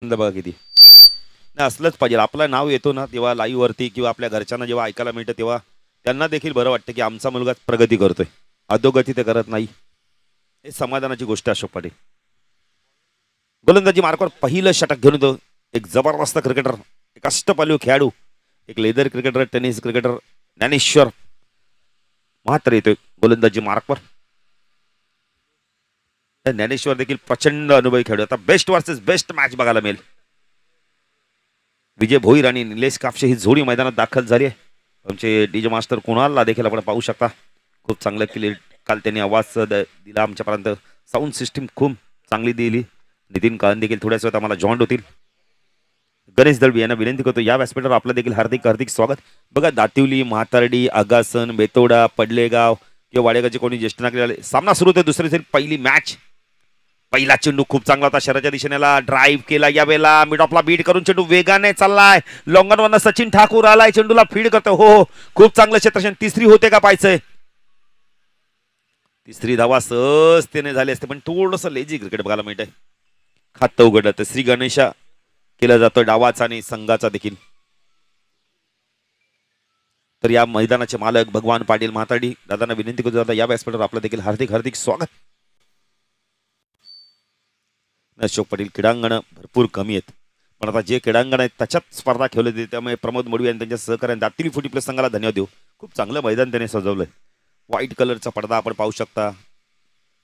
बघा किती नाही असलंच पाहिजे. आपलं नाव येतो ना तेव्हा लाईव्ह वरती किंवा आपल्या घरच्यांना जेव्हा ऐकायला मिळतं तेव्हा त्यांना देखील बरं वाटतं की आमचा मुलगा प्रगती करतोय, अधोगती ते करत नाही. हे समाधानाची गोष्ट आहे. अशोक पाटील गोलंदाजी मार्कवर पहिलं षटक घेऊन येतो. एक जबरदस्त क्रिकेटर, एक अष्टपैलू खेळाडू, एक leather cricketer, tennis cricketer Dnyaneshwar मात्र येतोय गोलंदाजी मार्कवर. ज्ञानेश्वर देखील प्रचंड अनुभवी खेळाडू. आता बेस्ट वर्सेस बेस्ट मॅच बघायला मिळेल. विजय भोईर आणि निलेश कापसे ही जोडी मैदानात दाखल झाली आहे. आमचे डीजे मास्टर कुणालला देखील आपण पाहू शकता. खूप चांगलं केले काल त्यांनी आवाज दिला आमच्यापर्यंत. साऊंड सिस्टीम खूप चांगली दिली. नितीन काळन देखील थोड्याच वेळात आम्हाला जॉईन होतील. गणेश दळवी यांना विनंती करतो या व्यासपीठावर आपलं देखील हार्दिक हार्दिक स्वागत. बघा दातिवली, म्हातार्डी, आगासन, बेतोडा, पडलेगाव किंवा वाडेगावचे कोणी ज्येष्ठ नागरिक आले. सामना सुरू होतो. दुसरी पहिली मॅच. पहिला चेंडू खूप चांगला होता. शहराच्या दिशेनेला ड्राईव्ह केला. यावेळेला मिड ऑफला बीट करून चेंडू वेगाने चाललाय. लॉंगन सचिन ठाकूर आलाय. चेंडूला फीड करतो. हो खूप चांगलं क्षेत्ररक्षण. तिसरी होते का पाहायचंय. तिसरी धावा सहजतेने झाली असते पण थोडस लेझी क्रिकेट बघायला मिळत आहे. खातं उघडलं श्री गणेशा केला जातोय डावाचा आणि संघाचा देखील. तर या मैदानाचे मालक भगवान पाटील म्हाताडी दादांना विनंती करतो दादा या व्यासपीठावर आपलं देखील हार्दिक हार्दिक स्वागत. अशोक पाटील क्रीडांगण भरपूर कमी आहेत पण आता जे क्रीडांगण आहेत त्याच्यात स्पर्धा खेळली जाते. त्यामुळे प्रमोद मडवी आणि त्यांच्या सहकार्याने दातिली फुटी प्लस संघाला धन्यवाद देऊ. खूप चांगलं मैदान त्याने सजवलंय. व्हाईट कलरचा पडदा आपण पाहू शकता.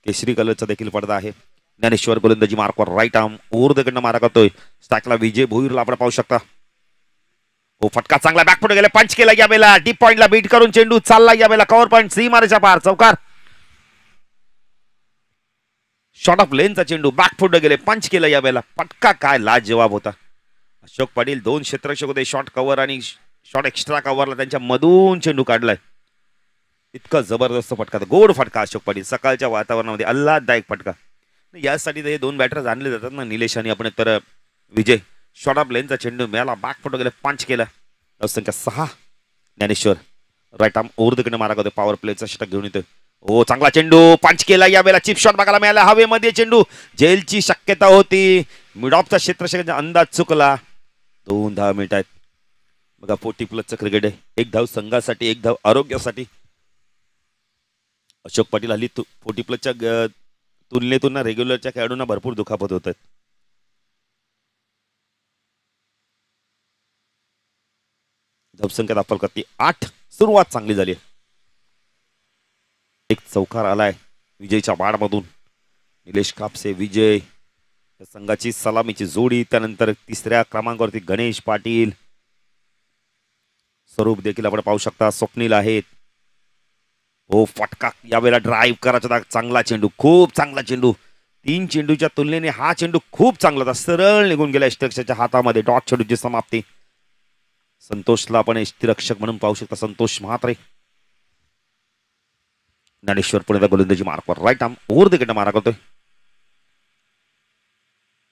केशरी कलरचा देखील पडदा आहे. ज्ञानेश्वर गोलंदाजी मार्कवर राईट आर्म ओरदकडनं मारा करतोय. स्टॅकला विजय भोईरला आपण पाहू शकता. हो फटका चांगला बॅकफुट गेला. पंच केला यावेळेला. डीप पॉइंटला बीट करून चेंडू चालला यावेळेला कव्हर पॉइंट सी मारायच्या पार चौकार. शॉर्ट ऑफ लेनचा चेंडू बॅकफुट गेले. पंच केला यावेळेला. फटका काय लाजवाब होता. अशोक पाटील दोन क्षेत्ररक्षक होते. शॉर्ट कव्हर आणि शॉर्ट एक्स्ट्रा कव्हरला त्यांच्या मधून चेंडू काढलाय. इतका जबरदस्त फटका गोड फटका अशोक पाटील. सकाळच्या वातावरणामध्ये आल्हाददायक फटका. यासाठी हे दोन बॅटर्स आणले जातात ना निलेश आणि आपण तर विजय. शॉर्ट ऑफ लेनचा चेंडू मिळाला. बॅकफुट गेले. पंच केला. संख्या 6. ज्ञानेश्वर राईट आर्म ओव्हरकडे मारा करतो. पॉवर प्लेचा षटक घेऊन येतो. हो चांगला चेंडू पंच केला यावेळेला. चिप शॉट बघायला मिळाला. हवेमध्ये चेंडू जेलची शक्यता होती. मिड ऑफचा क्षेत्ररक्षकाचा अंदाज चुकला. 2 धावा मिनिट आहेत. बघा 40 प्लसचं क्रिकेट आहे. 1 धाव संघासाठी 1 धाव आरोग्यासाठी. अशोक पाटील हल्ली 40 प्लसच्या तुलनेतून ना रेग्युलरच्या खेळाडूंना भरपूर दुखापत होत आहेत. धावसंख्या दाखल करते 8. सुरुवात चांगली झाली. एक चौकार आलाय विजयच्या बाडमधून. निलेश कापसे विजय संघाची सलामीची जोडी. त्यानंतर तिसऱ्या क्रमांकावरती गणेश पाटील. स्वरूप देखील आपण पाहू शकता. स्वप्नील आहेत. हो फटका यावेळेला ड्राईव्ह करायचा चांगला चेंडू. खूप चांगला चेंडू. 3 चेंडूच्या तुलनेने हा चेंडू खूप चांगला होता. सरळ निघून गेला यष्टिरक्षकाच्या हातामध्ये. डॉट चेंडूची समाप्ती. संतोषला आपण यष्टिरक्षक म्हणून पाहू शकता. संतोष म्हात्रे. ज्ञानेश्वर पुण्याचा गोलंदाजी मार्कवर राईट आर्म ओव्हर द मारा करतोय.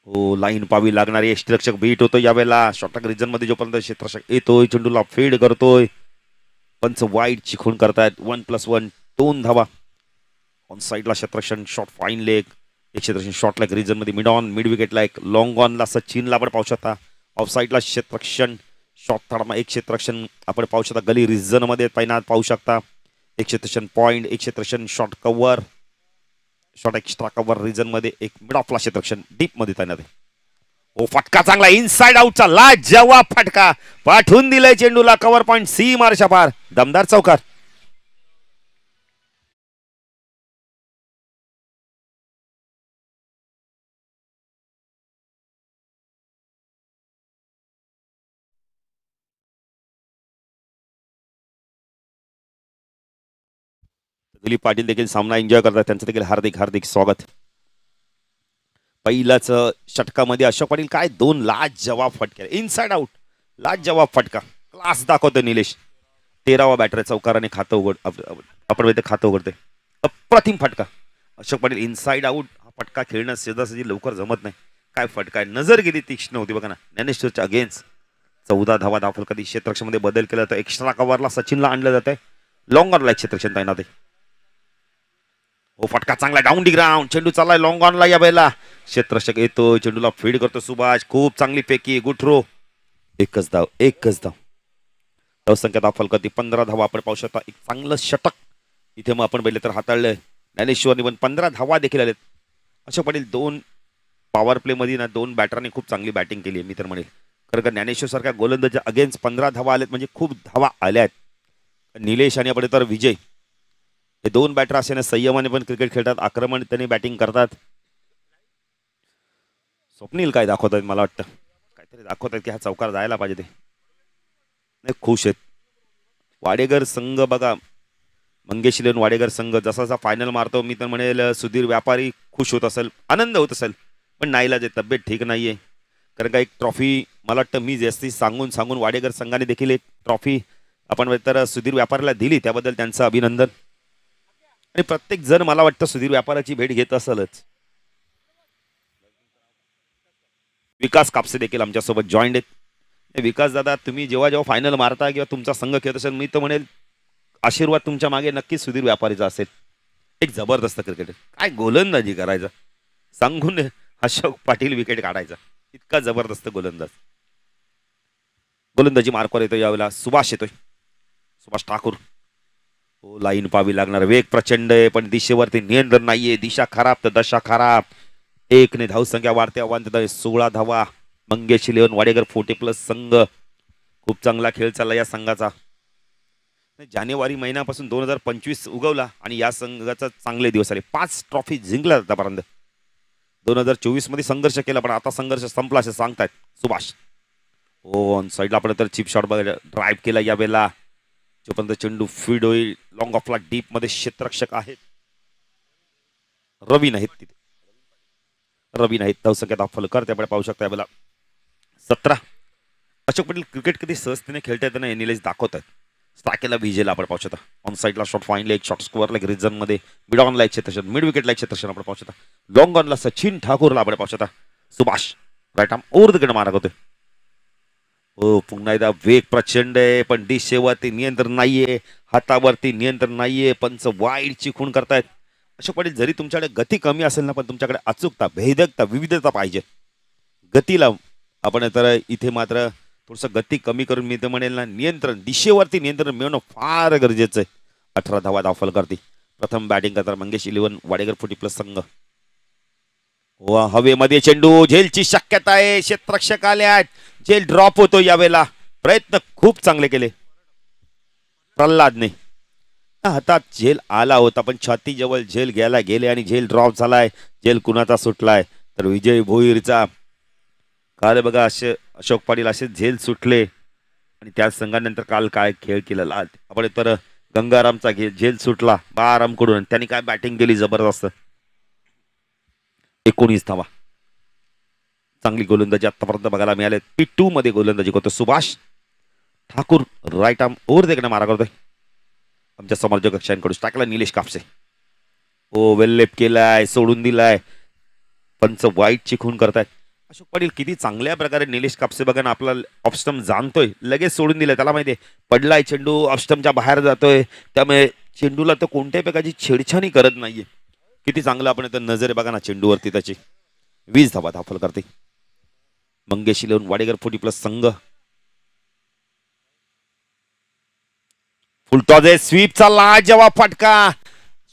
हो लाईन पावी लागणारी यष्टिरक्षक बीट होतो यावेळेला. शॉर्टक रिजन मध्ये जोपर्यंत क्षेत्ररक्षक येतोय चेंडूला फेड करतोय. पंच वाईड चिखून करतायत. 1+1 2 धावा. ऑन साईडला क्षेत्ररक्षण शॉर्ट फाईन लेग. एक क्षेत्ररक्षण शॉर्ट लेग रिजन मध्ये मिड ऑन मिड विकेटला एक लॉंग ऑनला सचिनला आपण पाहू शकता. ऑफ साईडला क्षेत्ररक्षण शॉर्ट थर्डमा एक क्षेत्ररक्षण आपण पाहू शकता. गली रिजन मध्ये तैनात पाहू शकता. एक क्षेत्ररक्षण पॉइंट. एक क्षेत्ररक्षण short cover short extra cover region मध्ये. एक मिड ऑफला क्षेत्ररक्षण डीप मध्ये तैनात आहे. ओ फटका चांगला इनसाइड आउटचा लाजवाब फटका. पाठवून दिलाय चेंडूला. कव्हर पॉइंट सी मारच्या पार. दमदार चौकार. दिलीप पाटील देखील सामना एन्जॉय करतात. त्यांचं देखील हार्दिक हार्दिक स्वागत. पहिल्याच षटकामध्ये अशोक पाटील काय 2 लाजवाब फटके. इनसाइड आउट लाजवाब फटका. क्लास दाखवतो निलेश. 13वा बॅटर चौकाराने खातं उघड आपण खातं उघडते. अप्रतिम फटका. Ashok Patil inside out. हा फटका खेळणं सहजासहजी लवकर जमत नाही. काय फटका आहे. नजर गेली तीक्ष्ण होती बघा ना. ज्ञानेश्वरच्या अगेन्स्ट 14 धावा दाखल. कधी क्षेत्ररक्षणामध्ये बदल केला तर एक्स्ट्रा कव्हरला सचिनला आणलं जात आहे. लॉंग ऑन लाईक क्षेत्ररक्षण तैनात आहे. हो फटका चांगला डाऊन डी ग्राउंड. चेंडू चाललाय लॉंग ऑनला या वेळेला. क्षेत्ररक्षक येतो चेंडूला फीड करतो सुभाष. खूप चांगली फेकी गुड थ्रो. एकच धाव एकच धाव. धावसंख्या धाव फलकावरती 15 धावा आपण पाहू शकता. एक चांगलं षटक इथे मग आपण पहिले तर हाताळलंय. ज्ञानेश्वरनी पण 15 धावा देखील आलेत. अशोक पाटील दोन पॉवर प्ले मध्ये ना दोन बॅटरने खूप चांगली बॅटिंग केली आहे मी तर म्हणेल. खरं का ज्ञानेश्वर सारख्या गोलंदाजा अगेन्स्ट 15 धावा आलेत म्हणजे खूप धावा आल्या आहेत. निलेश आणि आपण तर विजय हे दोन बॅटर असे ना संयमाने पण क्रिकेट खेळतात. आक्रमण त्यांनी बॅटिंग करतात. स्वप्नील काय दाखवत आहेत मला वाटतं काहीतरी दाखवत आहेत की हा चौकार जायला पाहिजे. ते नाही खुश आहेत. वाडेकर संघ बघा मंगेश इलेव्हन वाडेकर संघ जसा जसा फायनल मारतो मी तर म्हणेल सुधीर व्यापारी खुश होत असेल आनंद होत असेल. पण नाईलाज आहे तब्येत ठीक नाहीये. कारण का एक ट्रॉफी मला वाटतं मी जास्ती सांगून सांगून वाडेकर संघाने देखील एक ट्रॉफी आपण तर सुधीर व्यापाऱ्याला दिली त्याबद्दल त्यांचं अभिनंदन. आणि प्रत्येक जण मला वाटतं सुधीर व्यापाराची भेट घेत असेलच. विकास कापसे देखील आमच्यासोबत जॉईंड आहेत. विकास दादा तुम्ही जेव्हा जेव्हा फायनल मारता किंवा तुमचा संघ खेळत असेल मी तर म्हणेल आशीर्वाद तुमच्या मागे नक्कीच सुधीर व्यापारीचा असेल. एक जबरदस्त क्रिकेटर काय गोलंदाजी करायचा सांगून अशोक पाटील विकेट काढायचा इतका जबरदस्त गोलंदाज. गोलंदाजी मार्कवर येतो यावेळेला सुभाष येतोय. सुभाष ठाकूर हो लाईन पाहावी लागणार. वेग प्रचंड आहे पण दिशेवरती नियंत्रण नाहीये. दिशा खराब तर दशा खराब. एकने धावसंख्या वाढते. आव्हान 16 धावा. मंगेश इलेव्हन वाडेकर 40+ संघ. खूप चांगला खेळ चालला या संघाचा. जानेवारी महिन्यापासून 2025 उगवला आणि या संघाचा चांगले दिवस आले. 5 ट्रॉफी जिंकल्या आतापर्यंत. 2024 मध्ये संघर्ष केला पण आता संघर्ष संपला असे सांगतायत सुभाष. हो ऑन साईडला आपण तर चिप शॉट बघा ड्राईव्ह केला या वेळेला. जोपर्यंत चेंडू फीड होईल लॉंग ऑफला डीप मध्ये क्षेत्ररक्षक आहेत रवी नाहीत तिथे. रवी नाहीत. धावसंख्या धाव फलकर त्यामुळे पाहू शकता यावेळेला 17. अशोक पटेल क्रिकेट किती सहजतेने खेळता येतं ना हे निलेश दाखवत आहेत. स्टाकेला विजेला आपण पाहू शकता. ऑन साईडला शॉट फाईनला एक शॉट स्कोअरला एक रिझन मध्ये मिड ऑनला एक क्षेत्रक्षण मिड विकेटला एक क्षेत्रक्षण आपण पाहू शकता. लॉंग ऑनला सचिन ठाकूरला आपण पाहू शकता. Subhash right arm over the कडे मारत होते. हो पुन्हा एकदा वेग प्रचंड आहे पण दिशेवरती नियंत्रण नाहीये. हातावरती नियंत्रण नाहीये. पंच वाईड चिखून करतायत. अशोक पाटील जरी तुमच्याकडे गती कमी असेल ना पण तुमच्याकडे अचूकता भेदकता विविधता पाहिजे. गतीला आपण तर इथे मात्र थोडंसं गती कमी करून मी तर म्हणेल ना नियंत्रण दिशेवरती नियंत्रण मिळवणं फार गरजेचं आहे. 18 धावा दाखल करते. प्रथम बॅटिंग करतात मंगेश इलेव्हन वाडेकर 40+ संघ. वा हवेमध्ये चेंडू झेलची शक्यता आहे. क्षेत्ररक्षक आले आहेत. झेल ड्रॉप होतो यावेळेला. प्रयत्न खूप चांगले केले प्रल्हादने. हातात झेल आला होता पण छाती जवळ झेल घ्यायला गेले आणि झेल ड्रॉप झालाय. झेल कुणाचा सुटलाय तर विजय भोईरचा. काल बघा असे अशोक पाटील असे झेल सुटले आणि त्या संघानंतर काल काय खेळ केलेला आपण तर गंगारामचा झेल सुटला बारामकडून. त्यांनी काय बॅटिंग केली जबरदस्त. 19 धावा. चांगली गोलंदाजी आतापर्यंत बघायला मिळाले. P2 मध्ये गोलंदाजी करतो Subhash Thakur. Right arm over देखणे मारा करतोय आमच्या समोरच्या कक्षांकडून. टाकला निलेश कापसे. ओ वेल्लेप केलाय सोडून दिलाय. पंच वाईट चिखून करतायत. अशोक पाटील किती चांगल्या प्रकारे निलेश कापसे बघा ना आपला ऑफस्टम जाणतोय लगेच सोडून दिलाय. त्याला माहितीये पडलाय चेंडू ऑफस्टमच्या बाहेर जातोय त्यामुळे चेंडूला तर कोणत्याही प्रकारची छेडछाणी करत नाहीये. किती चांगलं आपण तर नजर आहे बघा ना चेंडूवरती त्याची. 20 धावा दाखल करते मंगेश इलेव्हन वाडेकर 40+ संघ. फुलटॉज आहे स्वीपचा लाजवाब फटका.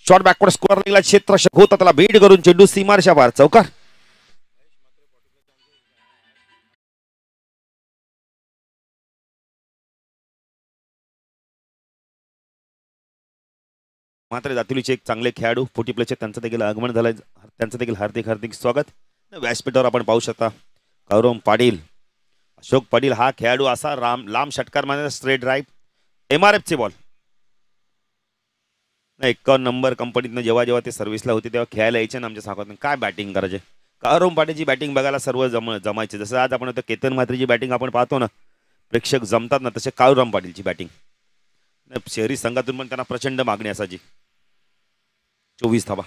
शॉर्ट बॅकवर्ड स्कोअर लागला. क्षेत्ररक्षक होता त्याला बीट करून चेंडू सीमारच्या बाहेर चौकार. मात्र दातुलीचे एक चांगले खेळाडू 40+ त्यांचं देखील आगमन झालंय. त्यांचं देखील हार्दिक हार्दिक स्वागत. व्यासपीठावर आपण पाहू शकता गौरव पाटील. अशोक पाटील हा खेळाडू असा लांब षटकार मारणारा स्ट्रेट ड्राईव्ह MRF चे बॉल 51 नंबर कंपनीतनं जेव्हा जेव्हा ते सर्व्हिसला होते तेव्हा खेळायला यायचे ना आमच्या सांगत काय बॅटिंग करायचे. गौरव पाटीलची बॅटिंग बघायला सर्व जमायचे. जसं आज आपण केतन म्हात्रेची बॅटिंग आपण पाहतो ना प्रेक्षक जमतात ना तसे गौरव पाटीलची बॅटिंग. शहरी संघातून पण त्यांना प्रचंड मागणी असायची. 24 धावा.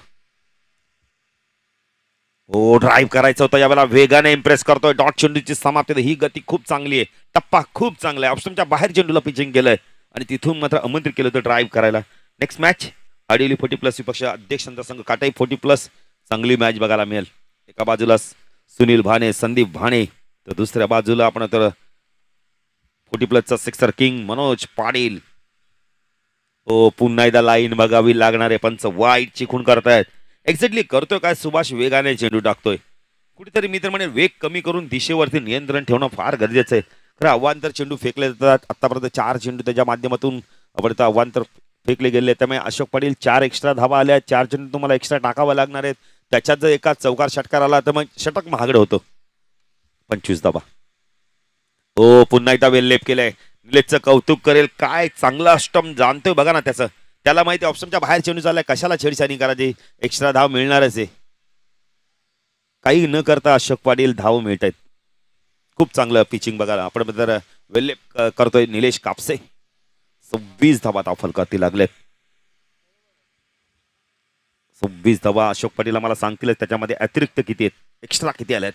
हो ड्राईव्ह करायचा होता यावेळेला वेगाने इम्प्रेस करतोय. डॉट चेंडूची समाप्ती. ही गती खूप चांगली आहे. टप्पा खूप चांगला आहे. ऑप्शनच्या बाहेर चेंडूला पिचिंग केलंय आणि तिथून मात्र आमंत्रित केलं होतं ड्राईव्ह करायला. नेक्स्ट मॅच आडिवली 40+ विपक्ष अध्यक्षांचा संघ काटाई 40+. चांगली मॅच बघायला मिळेल. एका बाजूला सुनील भाणे, संदीप भाणे, तर दुसऱ्या बाजूला आपण तर 40+चा सिक्सर किंग मनोज पाटील. ओ पुन्हा एकदा लाईन बघावी लागणार आहे. पंच वाईट चिखून करतायत. एक्झॅक्टली करतोय काय सुभाष? वेगाने चेंडू टाकतोय. कुठेतरी मी तर म्हणेन वेग कमी करून दिशेवरती नियंत्रण ठेवणं फार गरजेचं आहे. खरं अवांतर चेंडू फेकले जातात. आतापर्यंत 4 चेंडू त्याच्या माध्यमातून आपण अवांतर फेकले गेले. त्यामुळे अशोक पाटील 4 एक्स्ट्रा धावा आल्या. 4 चेंडू तुम्हाला एक्स्ट्रा टाकावा लागणार आहेत. त्याच्यात जर एका चौकार षटकार आला तर मग षटक महागडं होतं. 25 धावा. हो पुन्हा एकदा वेल्लेप केलंय. निलेशचं कौतुक करेल. काय चांगला स्टंप जाणतोय बघा ना त्याचं. त्याला माहिती ऑप्शनच्या बाहेर चेंडू चाललाय. कशाला छेडछाडी करायची? एक्स्ट्रा धाव मिळणारच आहे. काही न करता अशोक पाटील धाव मिळत आहेत. खूप चांगलं पिचिंग बघा. आपण तर वेल्लेप करतोय निलेश कापसे. 26 धावा धाव फलकावरती लागलेत. 26 धावा अशोक पाटील आम्हाला सांगतील त्याच्यामध्ये अतिरिक्त किती आहेत, एक्स्ट्रा किती आल्यात.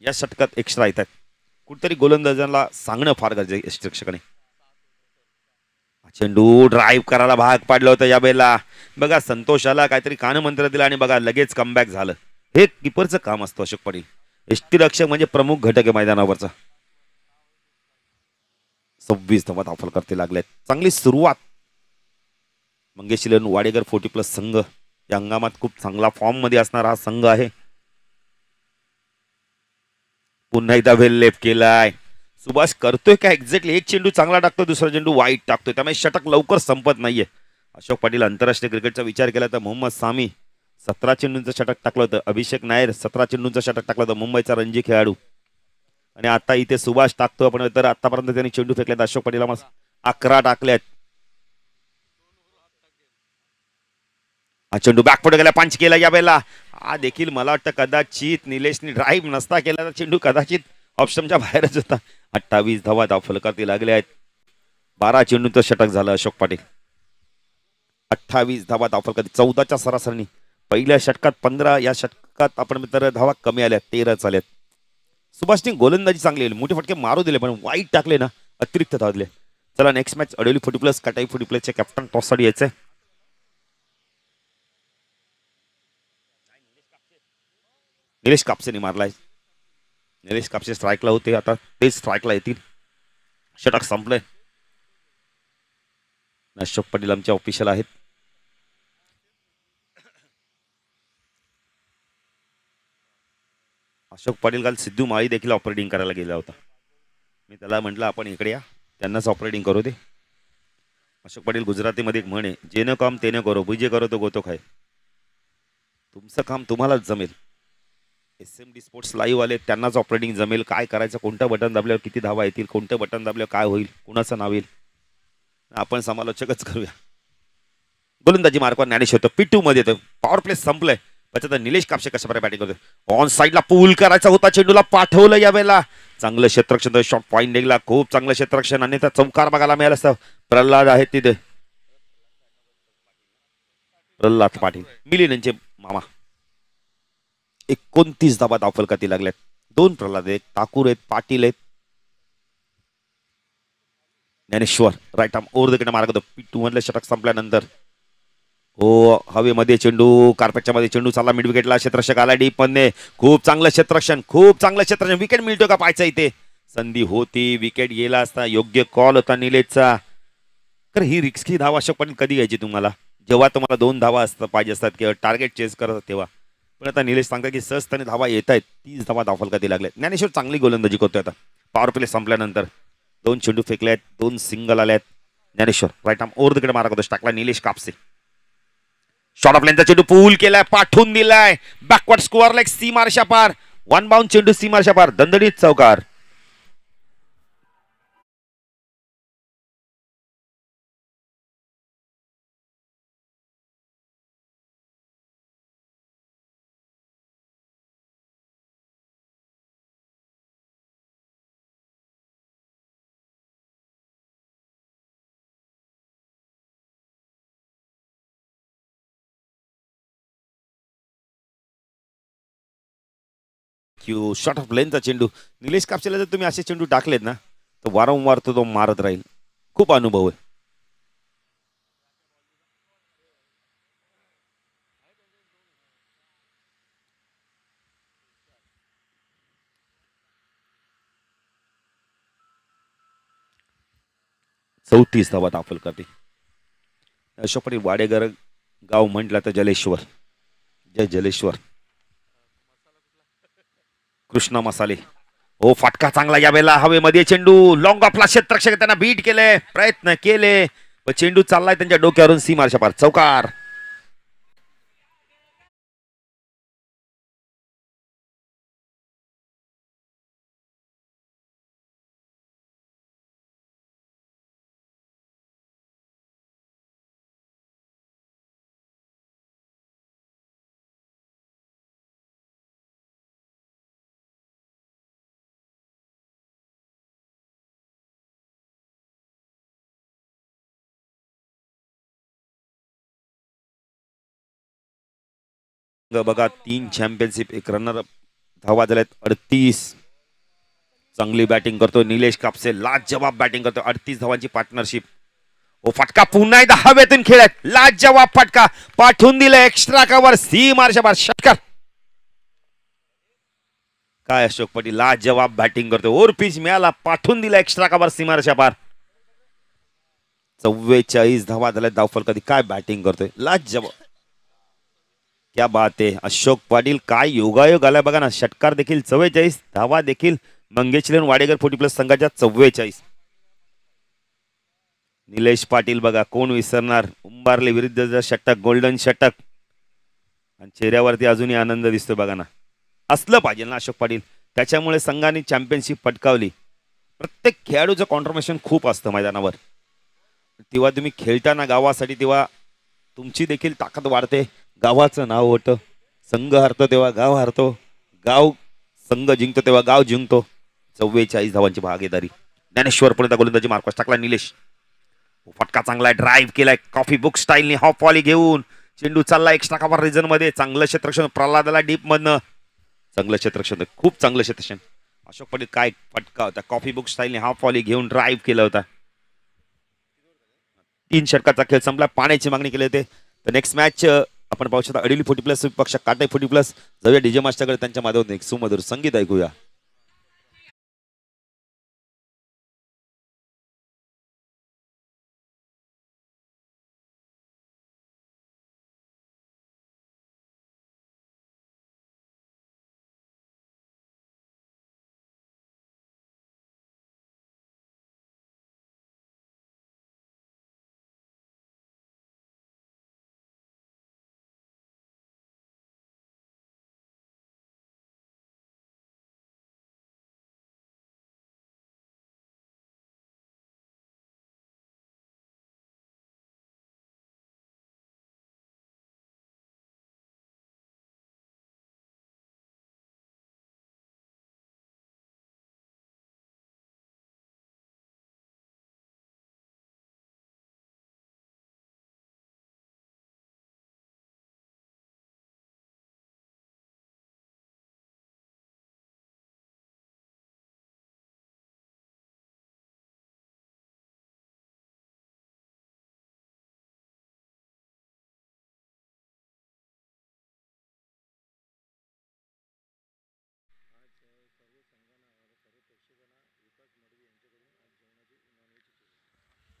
या षटकात एक्स्ट्रा येतात. कुठेतरी गोलंदाजांना सांगणं फार गरजेचं आहे शिक्षकाने. चेंडू ड्राईव्ह करायला भाग पाडलं होतं या वेळेला. बघा संतोषाला काहीतरी कानमंत्र दिला आणि बघा लगेच कमबॅक झालं. हे किपरचं काम असतं अशोक पाटील. यष्टीरक्षक म्हणजे प्रमुख घटक आहे मैदानावरचा. 26 धावा धाव फलकावरती लागल्यात. चांगली सुरुवात. मंगेश वाडेकर 40+ संघ या हंगामात खूप चांगला फॉर्म मध्ये असणारा हा संघ आहे. पुन्हा एकदा वेल्लेप केलाय. सुभाष करतोय काय? एक्झॅक्टली एक चेंडू चांगला टाकतोय, दुसरा चेंडू वाईट टाकतोय. त्यामुळे षटक लवकर संपत नाहीये. अशोक पाटील आंतरराष्ट्रीय क्रिकेटचा विचार केला तर मोहम्मद सामी 17 चेंडूंचं षटक टाकलं होतं. अभिषेक नायर 17 चेंडूंचं षटक टाकलं होतं. मुंबईचा रणजी खेळाडू. आणि आता इथे सुभाष टाकतो आपण तर आतापर्यंत त्यांनी चेंडू फेकलेत अशोक पाटील 11 टाकल्यात. हा चेंडू बॅकफुट गेला. पंच केला या वेळेला. हा देखील मला वाटतं कदाचित निलेशने ड्राईव्ह नसता केला तर चेंडू कदाचित ऑप्शनच्या बाहेरच होता. 28 धावा धाव फलकावरती लागले आहेत. 12 चेंडूचं षटक झालं अशोक पाटील. 28 धावा धाव फलकावरती 14च्या सरासरीने. पहिल्या षटकात 15, या षटकात आपण तर धावा कमी आल्या 13 झाल्यात. सुभाषने गोलंदाजी चांगली आहे. मोठे फटके मारू दिले पण वाईट टाकले ना, अतिरिक्त धाव दिले. चला नेक्स्ट मॅच आडिवली 40+ काटाई 40+चे कॅप्टन टॉससाठी यायचंय. निलेश कापसेने मारलाय. निलेश कापसे स्ट्राईकला होते, आता तेच स्ट्राईकला येतील. षटक संपलंय. अशोक पाटील आमचे ऑफिशियल आहेत. अशोक पाटील काल सिद्धू माळी देखील ऑपरेटिंग करायला गेला होता. मी त्याला म्हटलं आपण इकडे या, त्यांनाच ऑपरेटिंग करू दे. अशोक पाटील गुजरातीमध्ये एक म्हण आहे, जे न काम ते न करो, बुजे करो तो गोतो खाय. तुमचं काम तुम्हालाच जमेल. SMD स्पोर्ट्स लाईव्ह आले त्यांनाच ऑपरेटिंग जमेल. काय करायचं, कोणतं बटन दाबल्यावर किती धावा येतील, कोणतं बटन दाबल्यावर काय होईल, कुणाचं नाव येईल, आपण समालोचकच करूया. गोलंदाजी मार्कवर ज्ञानेश होतं. P2 मध्ये येतं. पॉवर प्ले संपलंय. त्याच्यात निलेश कापसे कशा प्रकारे बॅटिंग करतो. ऑन साईडला पूल करायचा होता, चेंडूला पाठवलं या वेळेला. चांगलं क्षेत्ररक्षण, शॉट पॉईंट निघाला. खूप चांगलं क्षेत्ररक्षण आणि त्या चौकार बघायला मिळाला असतं. प्रल्हाद आहेत तिथे, प्रल्हाद पाटील मिलिंदचे मामा. 29 धावा धाव फलकावरती लागल्यात. 2 प्रल्हाद आहेत, ठाकूर आहेत, पाटील आहेत. Dnyaneshwar right arm over the wicket मार्ग. P2 मधलं षटक संपल्यानंतर हो हवेमध्ये चेंडू, कार्पेटच्या मध्ये चेंडू चालला मिड विकेटला. क्षेत्ररक्षक आला डीप मध्ये. खूप चांगलं क्षेत्ररक्षण, खूप चांगलं क्षेत्ररक्षण. विकेट मिळतो का पाहायचं इथे. संधी होती, विकेट गेला असता. योग्य कॉल होता निलेशचा. तर ही रिस्की धावा अशोक पाटील कधी घ्यायची तुम्हाला, जेव्हा तुम्हाला 2 धावा असतात पाहिजे असतात किंवा टार्गेट चेस करत तेव्हा. पण आता निलेश सांगतात की सहजतेने धावा येत आहेत. 30 धावा धाव फलकावरती लागले. ज्ञानेश्वर चांगली गोलंदाजी करतोय आता. पॉवर प्ले संपल्यानंतर 2 चेंडू फेकले आहेत, 2 सिंगल आले आहेत. Dnyaneshwar right arm over the wicket मार्ग टाकला निलेश कापसे. शॉर्ट ऑफ लेनचा चेंडू पूल केलाय, पाठवून दिलाय. बॅकवर्ड स्कोअर लाईक सीमारशा पार. 1 बाउंड चेंडू सीमारशा पार. दणदणीत चौकार. शॉर्ट ऑफ लेनचा चेंडू. निलेश कापसेला जर तुम्ही असे चेंडू टाकलेत ना तर वारंवार तो मारत राहील. खूप अनुभव आहे. 34 धावा दाखल करते. अशोक पाटील वाडेगर गाव म्हटलं तर जलेश्वर. जय जलेश्वर. कृष्णा मसाले. हो फटका चांगला यावेळेला हवेमध्ये चेंडू लॉंग ऑफला क्षेत्ररक्षक त्यांना बीट केले प्रयत्न केले पण चेंडू चाललाय त्यांच्या डोक्यावरून सीमारच्या पार चौकार. बघा 3 चॅम्पियनशिप 1 रनर धावा झाल्यात 38. चांगली बॅटिंग करतो निलेश कापसे लाजवाब बॅटिंग करतो 38 धावांची पार्टनरशिप. ओ फटका पुन्हा एकदा हवेतून खेळत लाजवाब फटका पाठवून दिला एक्स्ट्रा कव्हर सीमारच्या पार षटकार. काय अशोक पाटील लाजवाब बॅटिंग करतो ओर पिच मिळाला पाठवून दिला एक्स्ट्रा कव्हर सीमारच्या पार. 44 धावा झाल्या धावफल कधी काय बॅटिंग करतोय लाजवाब. क्या बात आहे अशोक पाटील काय योगायोग आलाय बघा ना षटकार देखील 44 धावा देखील मंगेशलेन वाडेगर 40+ संघाच्या 44. निलेश पाटील बघा कोण विसरणार उंबारले विरुद्धचा षटक गोल्डन षटक आणि चेहऱ्यावरती अजूनही आनंद दिसतोय बघा ना. असलं पाहिजे ना अशोक पाटील त्याच्यामुळे संघाने चॅम्पियनशिप पटकावली. प्रत्येक खेळाडूचं कॉन्ट्रीब्युशन खूप असतं मैदानावर तेव्हा तुम्ही खेळताना गावासाठी तेव्हा तुमची देखील ताकद वाढते गावाचं नाव होतं. संघ हरतो तेव्हा गाव हरतो गाव संघ जिंकतो तेव्हा गाव जिंकतो. 44 धावांची भागीदारी ज्ञानेश्वर पर्यंत गोलंदाजी मार्कस टाकला निलेश. फटका चांगला ड्राईव्ह केलाय कॉफी बुक स्टाईलने हॉफ वॉली घेऊन चेंडू चालला एक्स्ट्रा कव्हर रिजन मध्ये चांगलं क्षेत्ररक्षण प्रल्हादाला डीप मधनं चांगलं क्षेत्ररक्षण खूप चांगलं क्षेत्ररक्षण. अशोक पाटील काय फटका होता कॉफी बुक स्टाईलने हाफ वॉली घेऊन ड्राईव्ह केला होता. 3 षटकाचा खेळ संपला पाण्याची मागणी केली होते. तर नेक्स्ट मॅच आपण पाहू शकता अडिली 40+ पक्ष काटे 40+ जाऊया डीजे मास्टरकडे त्यांच्या माध्यमातून एक सुमधुर संगीत ऐकूया.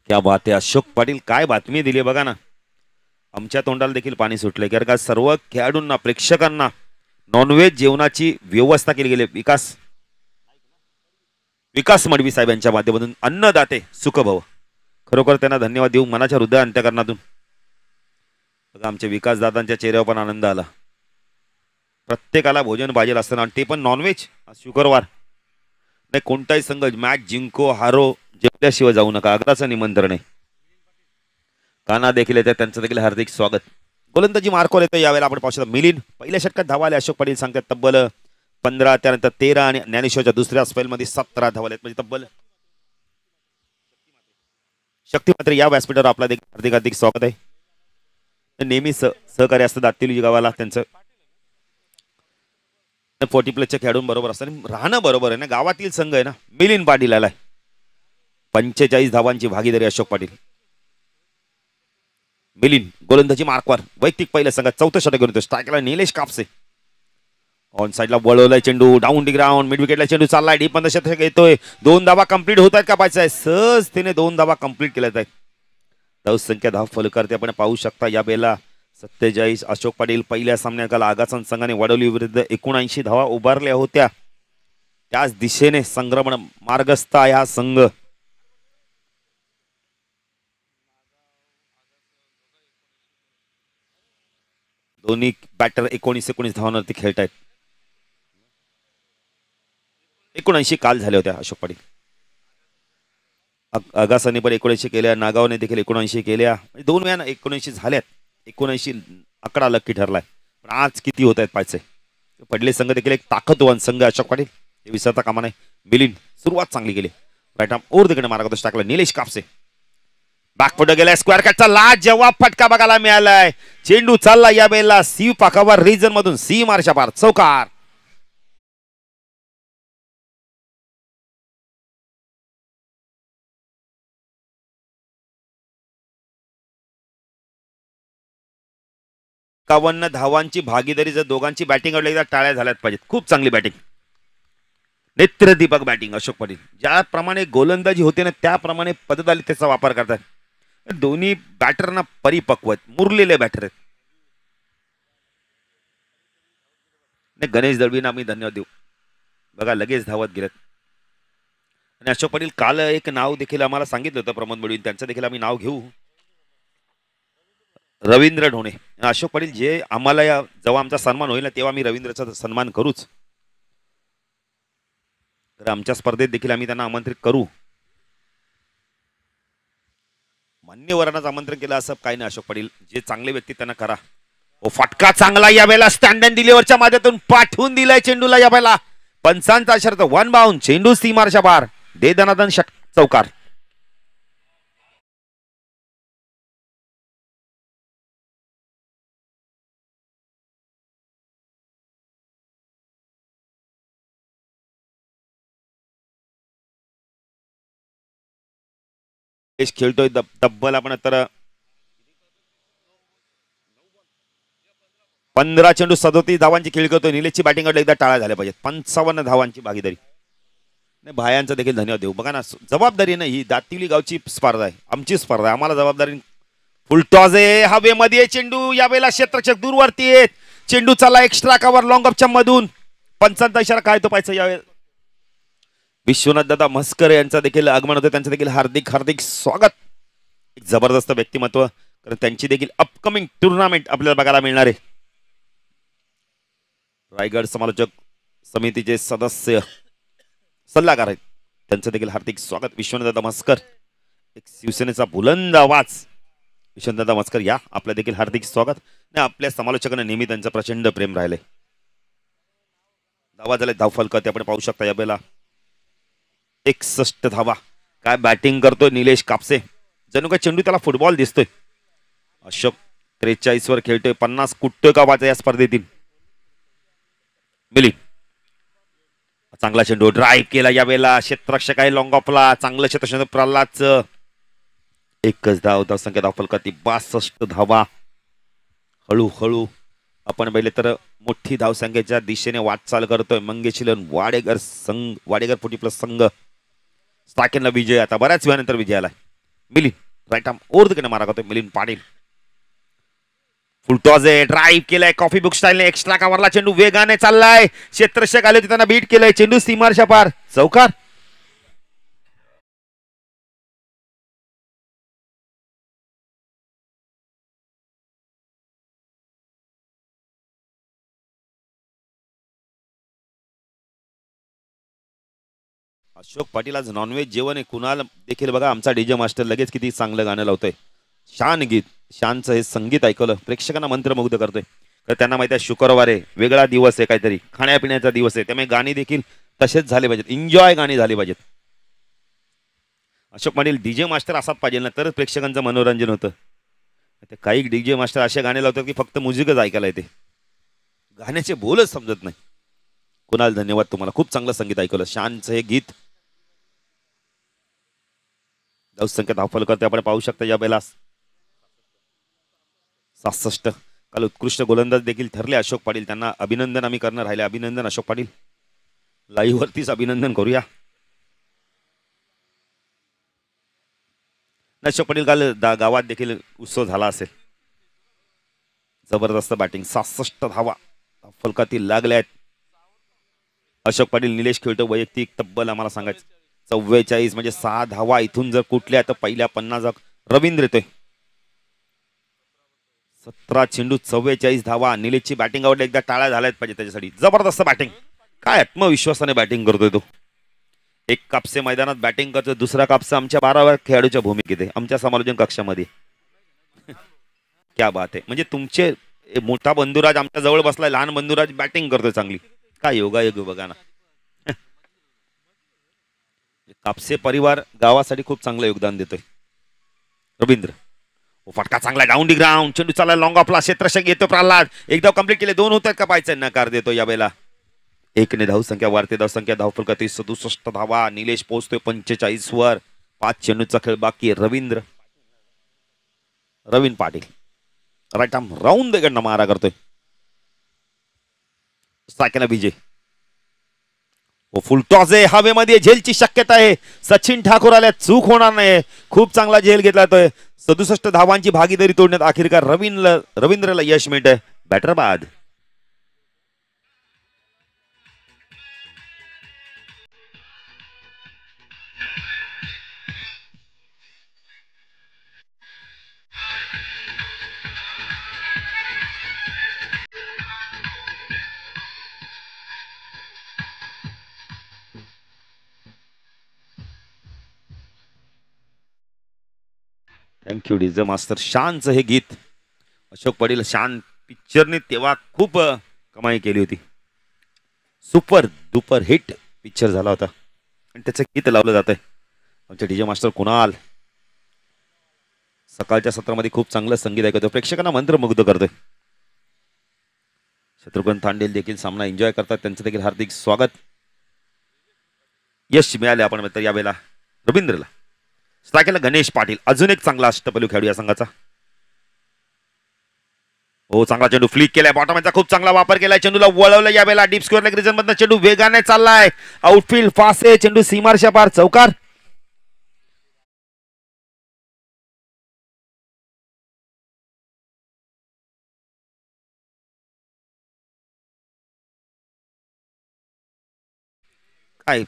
क्या बात आहे अशोक पाटील काय बातमी दिली बघा ना आमच्या तोंडाला देखील पाणी सुटले कारण का सर्व खेळाडूंना प्रेक्षकांना नॉनव्हेज जेवणाची व्यवस्था केली गेली. विकास मडवी साहेब यांच्या माध्यमातून अन्नदाते सुखभव खरोखर त्यांना धन्यवाद देऊ मनाच्या हृदय अंत्यकरणातून. बघा आमच्या विकास दादांच्या चेहऱ्यावर पण आनंद आला. प्रत्येकाला भोजन पाहिजे असताना आणि ते पण नॉनव्हेज शुक्रवार नाही कोणताही संघ मॅच जिंको हारो जेवल्याशिवाय जाऊ नका आग्राचं निमंत्रण आहे. काना देखील येते त्यांचं देखील हार्दिक स्वागत. गोलंदाजी मार्कवर येतो यावेळेला आपण पाहू शकता मिलिंद पहिल्या षटकात धावा आले अशोक पाटील सांगतात तब्बल 15 त्यानंतर 13 आणि ज्ञानेश्वरच्या दुसऱ्या स्पेलमध्ये 17 धावा आले म्हणजे तब्बल. शक्ती मात्र या व्यासपीठावर आपला देखील हार्दिक हार्दिक स्वागत आहे. नेहमी सहकार्य असतं दातिली गावाला त्यांचं 40+ खेळाडूंबरोबर असतं राहणं बरोबर आहे ना गावातील संघ आहे ना. मिलिंद पाटील आलाय 45 धावांची भागीदारी अशोक पाटील. मिलिंद गोलंदाजी मार्कवर वैयक्तिक पहिल्या संघात 4थं षटक घेऊन येतो. स्ट्रायकला निलेश कापसे ऑन साईडला वळवलाय चेंडू, डाऊन डी ग्राउंड, मिड विकेटला चेंडू चाललाय, डीप मध्ये शतक येतोय. 2 धावा कंप्लीट होत आहेत का पाहिजे आहे, सहज तिने 2 धावा कंप्लीट केल्यात आहेत. धावसंख्या धाव फलकार्ते आपण पाहू शकता या बेला 47. अशोक पाटील पहिल्या सामन्यात काल आगासन संघाने वडवली विरुद्ध 79 धावा उभारल्या होत्या. त्याच दिशेने संक्रमण मार्गस्थ आहे हा संघ. दोन्ही बॅटर 19-19 धावांवरती खेळत आहेत. 79 काल झाल्या होत्या अशोक पाटील. आगासाने पण 79 केल्या, नागावने देखील 79 केल्या, 2 वेळा 79 झाल्यात. 79 आकडा लक्की ठरलाय. पण आज किती होत आहेत पाहिजे. पडले संघ देखील एक ताकदवान संघ अशोक पाटील हे विसरता कामा नाही. मिलिंद सुरुवात चांगली केली, राईट आर्म ओव्हर तिकडे मार्गदर्शन टाकलं. निलेश कापसे बॅकफुट गेलाय, स्क्वेअर कटचा लाज जवाब फटका बघायला मिळालाय. चेंडू चालला या बेलला सी पाकावर रिजन मधून सी मारच्या पार चौकार. एकावन्न धावांची भागीदारी जर दोघांची बॅटिंग आवडली तर टाळ्या झाल्यात पाहिजेत. खूप चांगली बॅटिंग, नेत्रदीपक बॅटिंग अशोक पाटील. ज्याप्रमाणे गोलंदाजी होते ना त्याप्रमाणे पद्धतीचा वापर करतात. दोन्ही बॅटरना परिपक्व आहेत, मुरलेले बॅटर आहेत. गणेश दळवींना आम्ही धन्यवाद देऊ, बघा लगेच धावत गेलेत. आणि अशोक पाटील काल एक नाव देखील आम्हाला सांगितलं होतं प्रमोद बडवीन, त्यांचं देखील आम्ही नाव घेऊ. रवींद्र ढोणे. अशोक पाटील जे आम्हाला जेव्हा आमचा सन्मान होईल ना तेव्हा आम्ही रवींद्रचा सन्मान करूच. तर आमच्या स्पर्धेत देखील आम्ही त्यांना आमंत्रित करू. मान्यवरांनाच आमंत्रण केलं असं काही नाही अशोक पाटील, जे चांगले व्यक्ती त्यांना करा. ओ फटका चांगला या वेळेला स्टँड अँड डिलिव्हरच्या माध्यमातून पाठवून दिलाय चेंडूला या वेळेला. पंचांचा शर्त 1 बाउंड, चेंडू सी मारच्या बार, दे दनादन चौकार. खेळतोय तब्बल आपण तर 15 चेंडू 37 धावांची खेळ करतोय. निलेशची बॅटिंग एकदा टाळा झाल्या पाहिजेत. 55 धावांची भागीदारी. नाही भायांचा देखील धन्यवाद देऊ. बघा ना जबाबदारी नाही, ही दातिवली गावची स्पर्धा आहे, आमची स्पर्धा आहे, आम्हाला जबाबदारी. फुलटॉस आहे हवेमध्ये, चेंडू यावेळेला क्षेत्ररक्षक दूरवरती आहेत. चेंडू चालला एक्स्ट्रा कव्हर लॉंग ऑफच्या मधून. पंचांचा इशारा काय तो पाहिजे यावेळेला. विश्वनाथ दादा म्हस्कर यांचा देखील आगमन होतं, त्यांचं देखील हार्दिक हार्दिक स्वागत. एक जबरदस्त व्यक्तिमत्व, कारण त्यांची देखील अपकमिंग टुर्नामेंट आपल्याला बघायला मिळणार आहे. रायगड समालोचक समितीचे सदस्य सल्लागार आहेत, त्यांचं देखील हार्दिक स्वागत. विश्वनाथ म्हस्कर, एक शिवसेनेचा बुलंद आवाज. विश्वनाथ म्हस्कर या, आपलं देखील हार्दिक स्वागत. आपल्या समालोचकांना नेहमी त्यांचं प्रचंड प्रेम राहिले. धावा झाले, धावफलक ते आपण पाहू शकता या बेला 61 धावा. काय बॅटिंग करतोय निलेश कापसे, जणू काय चेंडू त्याला फुटबॉल दिसतोय. अशोक 43 वर खेळतोय, 50 कुठतोय का वाचा या स्पर्धेतील. मिलिंद चांगला चेंडू ड्राईव्ह केला या वेळेला, क्षेत्ररक्षक आहे लॉंग ऑफला, चांगलं क्षेत्ररक्षक प्रल्हादचं. एकच धावसंख्या धावफलकाती 62 धावा. हळूहळू आपण पहिले तर मोठी धावसंख्येच्या दिशेने वाटचाल करतोय. मंगेशिलन वाडेगर 40 प्लस संघ स्टाकेनला विजय, आता बऱ्याच वेळानंतर विजय आलाय. Milind right arm over the मारा करतोय. मिलिंद पाटील फुलटॉस आहे, ड्राईव्ह केलाय कॉफी बुक स्टाईलने, एक्स्ट्रा कव्हरला चेंडू वेगाने चाललाय. क्षेत्ररक्षक आले होते त्यांना बीट केलंय, चेंडू सीमारच्या पार चौकार. अशोक पाटील आज नॉनव्हेज जेवण आहे. कुणाल देखील बघा आमचा डीजे मास्टर लगेच किती चांगलं गाणं लावतोय. शान गीत, शानचं हे संगीत ऐकलं प्रेक्षकांना मंत्रमुग्ध करतोय. तर त्यांना माहिती आहे शुक्रवार आहे, वेगळा दिवस आहे, काहीतरी खाण्यापिण्याचा दिवस आहे, त्यामुळे गाणी देखील तसेच झाले पाहिजेत, एन्जॉय गाणी झाली पाहिजेत. अशोक पाटील डीजे मास्टर असाच पाहिजे ना, तरच प्रेक्षकांचं मनोरंजन होतं. काही डीजे मास्टर असे गाणे लावतात की फक्त म्युझिकच ऐकायला येते, गाण्याचे बोलच समजत नाही. कुणाल धन्यवाद तुम्हाला, खूप चांगलं संगीत ऐकलं. शानचं हे गीत. धावसंख्या धावफल करते आपण पाहू शकता या बेला 67. काल उत्कृष्ट गोलंदाज देखील ठरले अशोक पाटील. त्यांना अभिनंदन आम्ही करणं राहिले. अभिनंदन अशोक पाटील, लाईव्ह वरतीच अभिनंदन करूया. अशोक पाटील काल गावात देखील उत्सव झाला असेल. जबरदस्त बॅटिंग, 67 धावा फलकातील लागल्या आहेत. अशोक पाटील. निलेश खेळतो वैयक्तिक तब्बल आम्हाला सांगायचं 44 म्हणजे 6 धावा इथून जर कुठल्या तर पहिल्या 50 रवींद्र येतोय. 17 चेंडू 44 धावा. निलेशची बॅटिंग आवडली, एकदा टाळ्या झाल्यात पाहिजे त्याच्यासाठी. जबरदस्त बॅटिंग, काय आत्मविश्वासाने बॅटिंग करतोय तो. एक कापसे मैदानात बॅटिंग करतोय, दुसरा कापसा आमच्या 12व्या खेळाडूच्या भूमिकेत आहे, आमच्या समालोचन कक्षामध्ये. क्या बात आहे. म्हणजे तुमचे मोठा बंधुराज आमच्या जवळ बसलाय, लहान बंधुराज बॅटिंग करतोय चांगली. काय योगायोग बघा ना. कापसे परिवार गावासाठी खूप चांगलं योगदान देतोय. रवींद्र फटका चांगला, डाऊन दी ग्राउंड. चेंडू चालला लॉंग ऑफला, क्षेत्ररक्षक येतो प्रल्हाद. एकदा कंप्लीट केले, 2 होतात का पाहायचं. नकार देतो यावेळेला. 1 धाव संख्या वाढते. धाव संख्या धावफलकात 67 धावा. निलेश पोहोचतोय 45 वर. 5 चेंडूचा खेळ बाकी. रवीन पाटील राईट आर्म राऊंड कडनं मारा करतोय. सायकना विजय. फुल टॉस आहे, हवेमध्ये झेलची शक्यता आहे. सचिन ठाकूर आल्या, चूक होणार नाही. खूप चांगला झेल घेतला तो. 67 धावांची भागीदारी तोडण्यात अखेरकार रवींद्रला यश मिळतंय. बॅटर बाद. Thank you DJ master. शानचं हे गीत अशोक पाटील शान पिक्चरने तेव्हा खूप कमाई केली होती. सुपर डुपर हिट पिक्चर झाला होता आणि त्याचं गीत लावलं जात आहे. आमचे डीजे मास्टर कुणाल सकाळच्या सत्रामध्ये खूप चांगलं संगीत ऐकतो, प्रेक्षकांना मंत्रमुग्ध करतोय. शत्रुघ्न थांडेल देखील सामना एन्जॉय करतात, त्यांचं देखील हार्दिक स्वागत. यश मिळाले आपण तर यावेळेला रवींद्रला. स्ट्रायकरला गणेश पाटील, अजून एक चांगला अष्टपैलू खेळाडू या संघाचा. हो चांगला चेंडू फ्लिक केलाय, बॉटमचा खूप चांगला वापर केलाय. चेंडूला वळवलं यावेळेला डीप स्क्वेअर लेग रिजन मधनं. चेंडू वेगाने चाललाय, आउटफील्ड फास्ट आहे. चेंडू सीमारच्या पार, चौकार. काय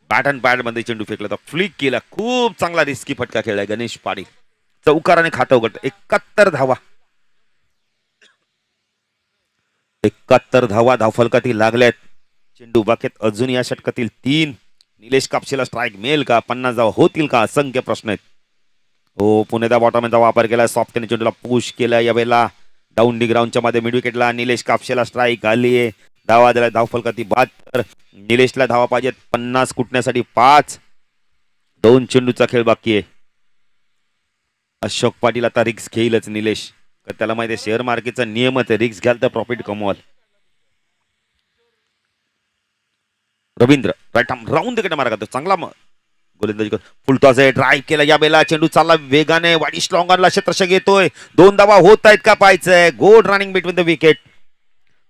बॅट अँड पॅड मध्ये चेंडू फेकला तर फ्लिक केला. खूप चांगला रिस्की फटका खेळलाय गणेश पाटील. चौकाराने खातं उघडतं. 71 धावा. 71 धावा धावफलकातील लागल्यात. चेंडू बाकेत अजून या षटकातील 3. निलेश कापसेला स्ट्राईक मिळेल का? 50 धावा होतील का? असंख्य प्रश्न आहेत. हो पुणेदा बॉटमचा वापर केला, सॉफ्टने चेंडूला पुश केला. यावेळेला डाऊन डी ग्राउंडच्या मध्ये मिड विकेटला निलेश कापसेला स्ट्राईक आली आहे. धावा दिला धावफलकातील 72. निलेशला धावा पाहिजेत 50 कुटण्यासाठी 5. 2 चेंडूचा खेळ बाकी आहे. अशोक पाटील आता रिक्स घेईलच निलेश, त्याला माहिती आहे शेअर मार्केटचा नियमच आहे, रिक्स घ्याल तर प्रॉफिट कमवाल. रवींद्र राईट आर्म राऊंड तिकडे मारा करतो, चांगला गोलंदाजी कर. फुलटॉस आहे, ड्राईव्ह केला. या बेला चेंडू चालला वेगाने, वाडी स्ट्रॉंगरला क्षेत्ररक्षक येतोय. 2 धावा होत आहेत का पाहायचंय. Good running between the wicket.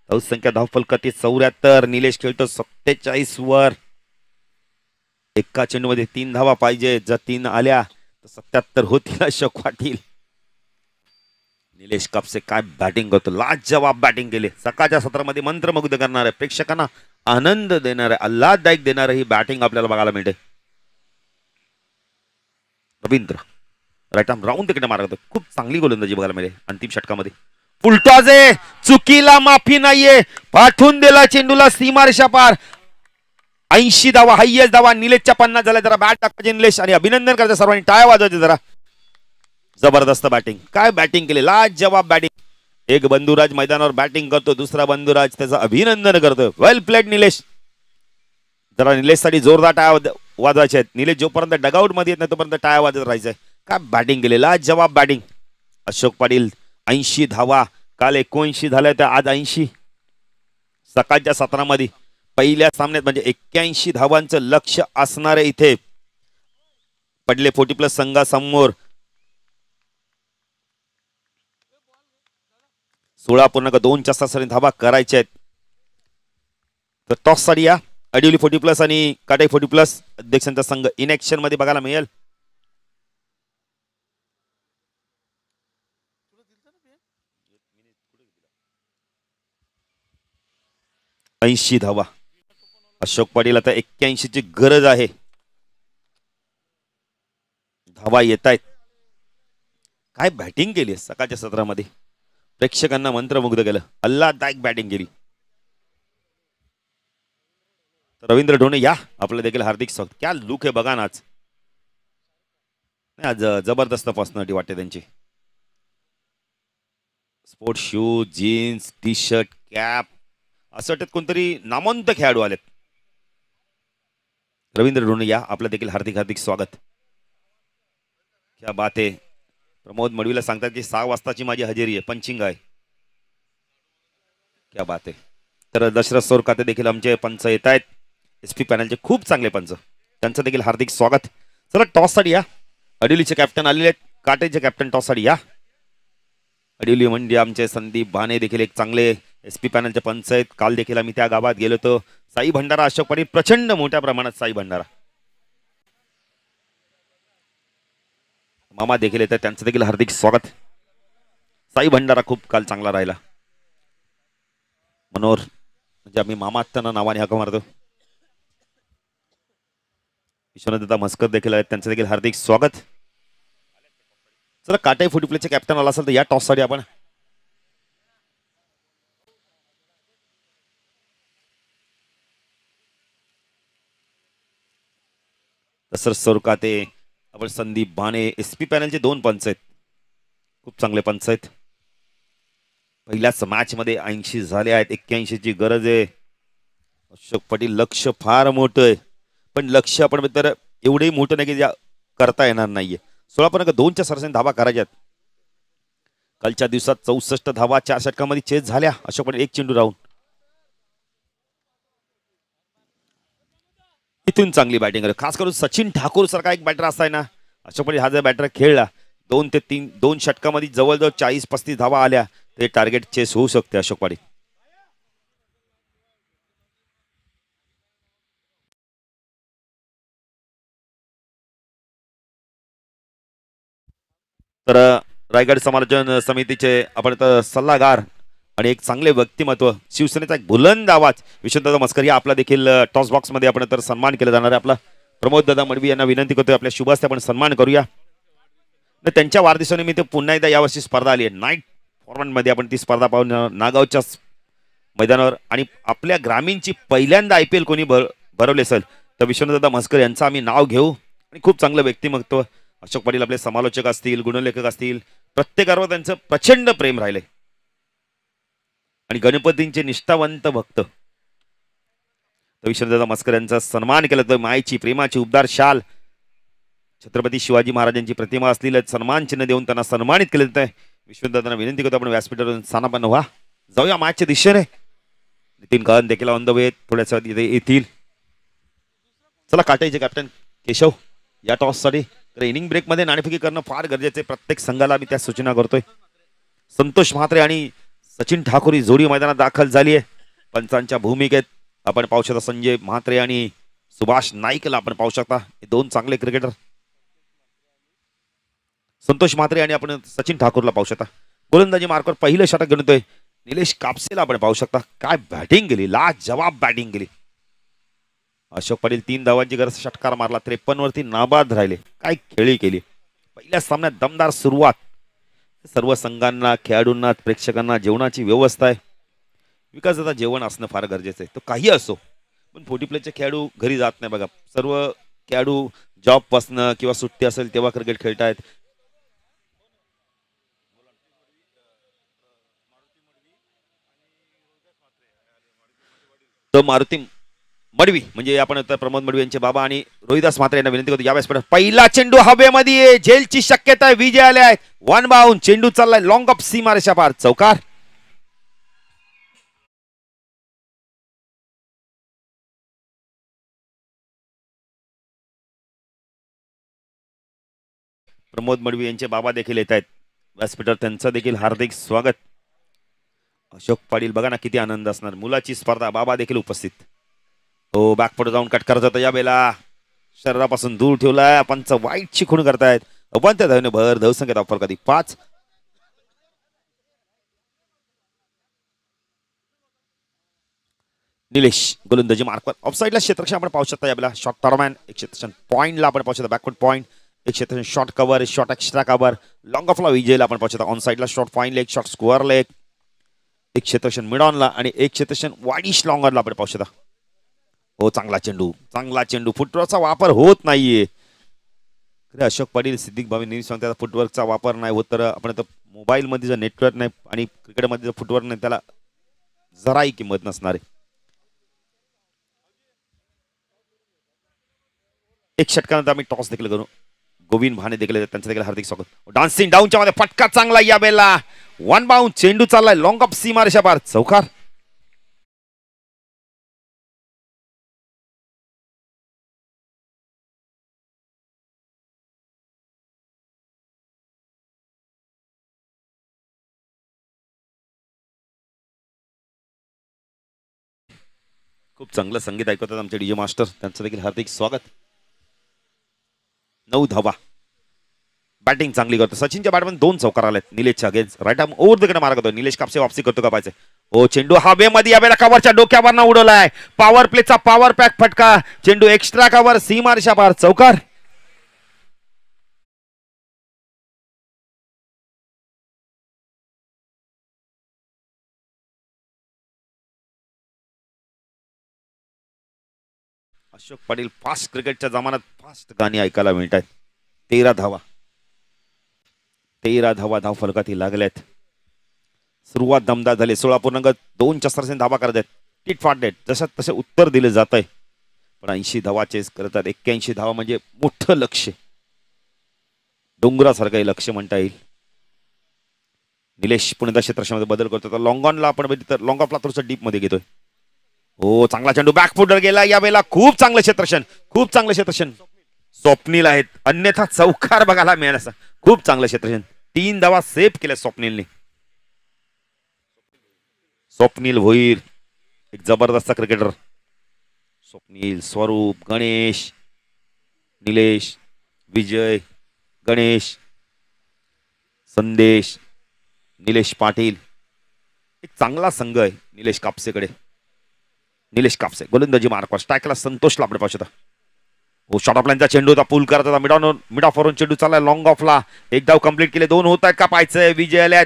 धावसंख्या धावफलकातील 74. निलेश खेळतो 47 वर. एका चेंडूमध्ये 3 धावा पाहिजे, जर 3 आल्या तर 77 होतील. अशोक पाटील. निलेश कापसे काय बॅटिंग करतो, लाजवाब बॅटिंग केली. सकाळच्या सत्रामध्ये मंत्रमुग्ध करणार आहे, प्रेक्षकांना आनंद देणार आहे, आल्हाददायक देणार ही बॅटिंग आपल्याला बघायला मिळते. रवींद्र राईट आर्म राऊंड तिकडे मारत, खूप चांगली गोलंदाजी बघायला मिळते अंतिम षटकामध्ये. फुलटॉस चुकीला माफी नाहीये, पाठवून दिला चेंडूला सीमारेषा पार. 80 धावा हायएस्ट धावा. निलेशच्या 50 झाल्या. जरा बॅट टाकायचे निलेश आणि अभिनंदन करते सर्वांनी, टाळ्या वाजवायचे जरा. जबरदस्त बॅटिंग, काय बॅटिंग केली, लाजवाब बॅटिंग. एक बंधुराज मैदानावर बॅटिंग करतो, दुसरा बंधुराज त्याचं अभिनंदन करतो. वेल प्लेड निलेश. जरा निलेशसाठी जोरदार टाळ्या वाजवायचे आहेत. निलेश जोपर्यंत डगआउट मध्ये येत नाही तोपर्यंत टाळ्या वाजत राहायचंय. काय बॅटिंग केली, लाजवाब बॅटिंग. अशोक पाटील 80 धावा, काल 79 झाल्या तर आज 80. सकाळच्या सत्रामध्ये पहिल्या सामन्यात म्हणजे 81 धावांचं लक्ष असणारे इथे पडले 40+ संघासमोर. 16.2च्या सरासरी धावा करायच्या आहेत. तर टॉस साठी या अडिवली 40+ आणि काटाई 40+ अध्यक्षांचा संघ इन ऍक्शन मध्ये बघायला मिळेल. 80 धावा. अशोक पाटील आता 81ची गरज आहे. धावा येत आहेत. काय बॅटिंग केली सकाळच्या सत्रामध्ये, प्रेक्षकांना मंत्रमुग्ध केलं. अल्लादायक बॅटिंग केली. रवींद्र ढोणे या आपलं देखील हार्दिक स्वागत. क्या लुक आहे बघा ना आज. आज जबरदस्त पर्सनॅलिटी वाटते त्यांची. Sport shoes, jeans, T shirt, cap, असं वाटत कोणतरी नामवंत खेळाडू आलेत. रवींद्र ढोणे या आपलं देखील हार्दिक हार्दिक स्वागत. क्या बात आहे. प्रमोद मडवीला सांगतात की 6 वाजताची माझी हजेरी आहे, पंचिंग आहे. क्या बात आहे. तर दशरथ सोरकाते देखील आमचे पंच येत आहेत. SP पॅनलचे खूप चांगले पंच, त्यांचं देखील हार्दिक स्वागत. चला टॉस साठी या. अडिवलीचे कॅप्टन आलेले आहेत. काटेचे कॅप्टन टॉस साठी या. अडिवली म्हणजे आमचे संदीप भाने देखील एक चांगले SP पॅनलचे पंच आहेत. काल देखील आम्ही त्या गावात गेलो होतो. साई भंडारा, अशोक पाटील, प्रचंड मोठ्या प्रमाणात साई भंडारा मामा देखील येतात, त्यांचं देखील हार्दिक स्वागत. साई भंडारा खूप काल चांगला राहिला. मनोहर म्हणजे आम्ही मामा त्यांना नावाने हाक मारतो. विश्वनाथ मस्कर देखील आहेत, त्यांचं देखील हार्दिक स्वागत. चला काटाई 40+ कॅप्टन आला असेल तर या टॉस साठी आपण. दशरथ सोरकाते, आपण संदीप भाने, SP पॅनलचे 2 पंच आहेत, खूप चांगले पंच आहेत. पहिल्याच मॅच मध्ये 80 झाले आहेत. 81ची गरज आहे. अशोक पाटील लक्ष फार मोठं आहे, पण लक्ष आपण तर एवढे मोठं नाही की करता येणार नाहीये. 16.2च्या सरासरी धावा करायच्यात. कालच्या दिवसात 64 धावा 4 षटकांमध्ये चेस झाल्या. अशोक पाटील 1 चेंडू राहून इथून चांगली बॅटिंग करे. खास करून सचिन ठाकूर सारखा एक बॅटर असाय ना, अशोक पाटील हा जर बॅटर खेळला 2 ते 2 षटकामध्ये जवळजवळ 40-35 धावा आल्या, ते टार्गेट चेस होऊ शकते अशोक पाटील. तर रायगड समालोचन समितीचे आपण सल्लागार आणि एक चांगले व्यक्तिमत्व, शिवसेनेचा एक बुलंद आवाज विश्वनाथ मस्कर या आपला देखील टॉस बॉक्स मध्ये आपण तर सन्मान केला जाणार आहे. आपला प्रमोद दादा मडवी यांना विनंती करतोय आपल्या शुभास्ते आपण सन्मान करूया. त्यांच्या वाढदिवसानिमित्त पुन्हा एकदा यावर्षी स्पर्धा आली आहे. नाईट फॉर्मॅट मध्ये आपण ती स्पर्धा पाहून नागावच्या मैदानावर, आणि आपल्या ग्रामीणची पहिल्यांदा IPL कोणी भरवली असेल तर विश्वनाथ दादा मस्कर यांचं आम्ही नाव घेऊ. आणि खूप चांगलं व्यक्तिमत्व. अशोक पाटील आपले समालोचक असतील, गुणलेखक असतील, प्रत्येकावर त्यांचं प्रचंड प्रेम राहिले. आणि गणपतींचे निष्ठावंत भक्त. तर विश्वनाथ मस्कर यांचा सन्मान केला तर मायेची प्रेमाची उबदार शाल, छत्रपती शिवाजी महाराजांची प्रतिमा असलेलं सन्मान चिन्ह देऊन त्यांना सन्मानित केले जात आहे. विश्वनाथांना विनंती करतो आपण व्यासपीठावर स्थानापन्न व्हा. जाऊया मॅचच्या दिशेने. नितीन कळन देखील ऑन द वे थोड्याच इथे येतील. चला काटाईचे कॅप्टन केशव या टॉस साठी. तर इनिंग ब्रेक मध्ये नाणेफेकी करणं फार गरजेचे. प्रत्येक संघाला मी त्या सूचना करतोय. संतोष म्हात्रे आणि सचिन ठाकूर ही जोडी मैदानात दाखल झाली आहे. पंचांच्या भूमिकेत आपण पाहू शकता संजय म्हात्रे आणि सुभाष नाईकला आपण पाहू शकता. हे 2 चांगले क्रिकेटर, संतोष म्हात्रे आणि आपण सचिन ठाकूरला पाहू शकता. गोलंदाजी मार्कवर पहिलं षटक गणतोय निलेश कापसेला आपण पाहू शकता. काय बॅटिंग केली, लाजवाब बॅटिंग केली. अशोक पाटील 3 धावांची गरज, षटकार मारला, 53 वरती नाबाद राहिले. काय खेळी केली. पहिल्या सामन्यात दमदार सुरुवात. सर्व संघांना, खेळाडूंना, प्रेक्षकांना जेवणाची व्यवस्था आहे. विकास आता जेवण असणं फार गरजेचं आहे. तो काही असो, पण 40+ खेळाडू घरी जात नाही बघा. सर्व खेळाडू जॉब पासनं किंवा सुट्टी असेल तेव्हा क्रिकेट खेळतायत. तो मारुती मडवी म्हणजे आपण आता प्रमोद मडवी यांचे बाबा आणि रोहिदास म्हात्रे यांना विनंती करतो यावेळेस पहिला चेंडू हवेमध्ये, झेलची शक्यता आहे. विजय आले आहेत. 1 बाउंड. चेंडू चाललाय लॉंग ऑफ सीमारेषा पार, चौकार. प्रमोद मडवी यांचे बाबा देखील येत आहेत व्यासपीठावर, त्यांचं देखील हार्दिक स्वागत. अशोक पाटील बघा ना किती आनंद असणार, मुलाची स्पर्धा, बाबा देखील उपस्थित. हो बॅकफुट जाऊन कट करत होता या बेला, शरीरापासून दूर ठेवलाय, पंच वाईटची खूण करतायत. अपांत्य धावने भर धावसंख्या धावफल कधी 5. निलेश गोलंदाजी मार्कवर ऑफसाईडला क्षेत्ररक्षण आपण पाहू शकता. यावेळेला शॉट टॉर्मॅन एक क्षेत्ररक्षण पॉईंटला आपण पाहू शकता, बॅकफुट पॉईंट एक क्षेत्ररक्षण short cover, short extra cover, long ऑफला विजयला आपण पाहू शकता. ऑन साईडला short fine leg, short square leg, एक क्षेत्ररक्षण मिड ऑनला आणि एक क्षेत्ररक्षण वाईडिश लॉंगरला आपण पाहू शकता. हो चांगला चेंडू, चांगला चेंडू, फुटवर्कचा वापर होत नाहीये. अशोक पाटील सिद्दीक भावी नेहमी सांगतात फुटवर्कचा वापर नाही होत, तर आपण मोबाईल मध्ये जर नेटवर्क नाही आणि क्रिकेटमध्ये जर फुटवर्क नाही त्याला जराही किंमत नसणार आहे. एक षटकानंतर आम्ही टॉस देखील करू. गोविंद भाने देखील, त्यांचं देखील हार्दिक स्वागत. डान्सिंग डाऊनच्या मध्ये फटका चांगला या बेला, वन बाउंड चेंडू चाललाय लॉंग ऑफ सीमा रेषा पार, चौकार. खूप चांगलं संगीत ऐकवतात आमचे डीजे मास्टर, त्यांचं देखील हार्दिक स्वागत. 9 धावा, बॅटिंग चांगली करतो. सचिनच्या बॅटमध्ये 2 चौकार आलेत. निलेशच्या against right arm over the कडे मार्ग करतो. निलेश कापसे वापसी करतो का पाहिजे. ओ चेंडू हवेमध्ये यावेळेला कव्हरच्या डोक्यावर ना उडवलाय. पॉवर प्लेचा पॉवर पॅक फटका, चेंडू एक्स्ट्रा कव्हर, सीमा रेषा पार, चौकार. अशोक पाटील फास्ट क्रिकेटच्या जमान्यात फास्ट गाणी ऐकायला मिळत आहेत. 13 धावा, 13 धावा धाव फलकाती लागल्यात. सुरुवात दमदार झाली. 16.2 चस्त्राने धावा करत आहेत. टिट फाट डेट जसं तसे उत्तर दिले जात आहे. पण 80 धावा चेस करतात. 81 धावा म्हणजे मोठं लक्ष, डोंगरासारखं हे लक्ष म्हणता येईल. निलेश पुणे क्षेत्रक्षणामध्ये बदल करतो. तर लॉंग ऑनला आपण बघितलं, लॉंग ऑफला थोडंसं डीप मध्ये घेतोय. हो चांगला चेंडू बॅकफुटर गेला या वेळेला, खूप चांगलं क्षेत्रक्षण, खूप चांगलं क्षेत्रक्षण. स्वप्नील आहेत, अन्यथा चौकार बघायला मिळाला असं. खूप चांगलं क्षेत्रक्षण, 3 धावा सेव्ह केल्या स्वप्नीलने. स्वप्नील भोईर एक जबरदस्त क्रिकेटर. स्वप्नील, स्वरूप, गणेश, निलेश, विजय, गणेश, संदेश, निलेश पाटील. एक चांगला संघ आहे निलेश कापसेकडे. निलेश कापसे गोलंदाजी मार्कवर, स्ट्रायकला संतोषला आपण पाहू शकता. हो शॉर्ट ऑफ लाईनचा चेंडू होता, पूल करत होता. मिड ऑफ वरून चेंडू चाललाय लॉंग ऑफला. एक धाव कंप्लीट केले. 2 होत आहेत का पाहायचंय. विजयाला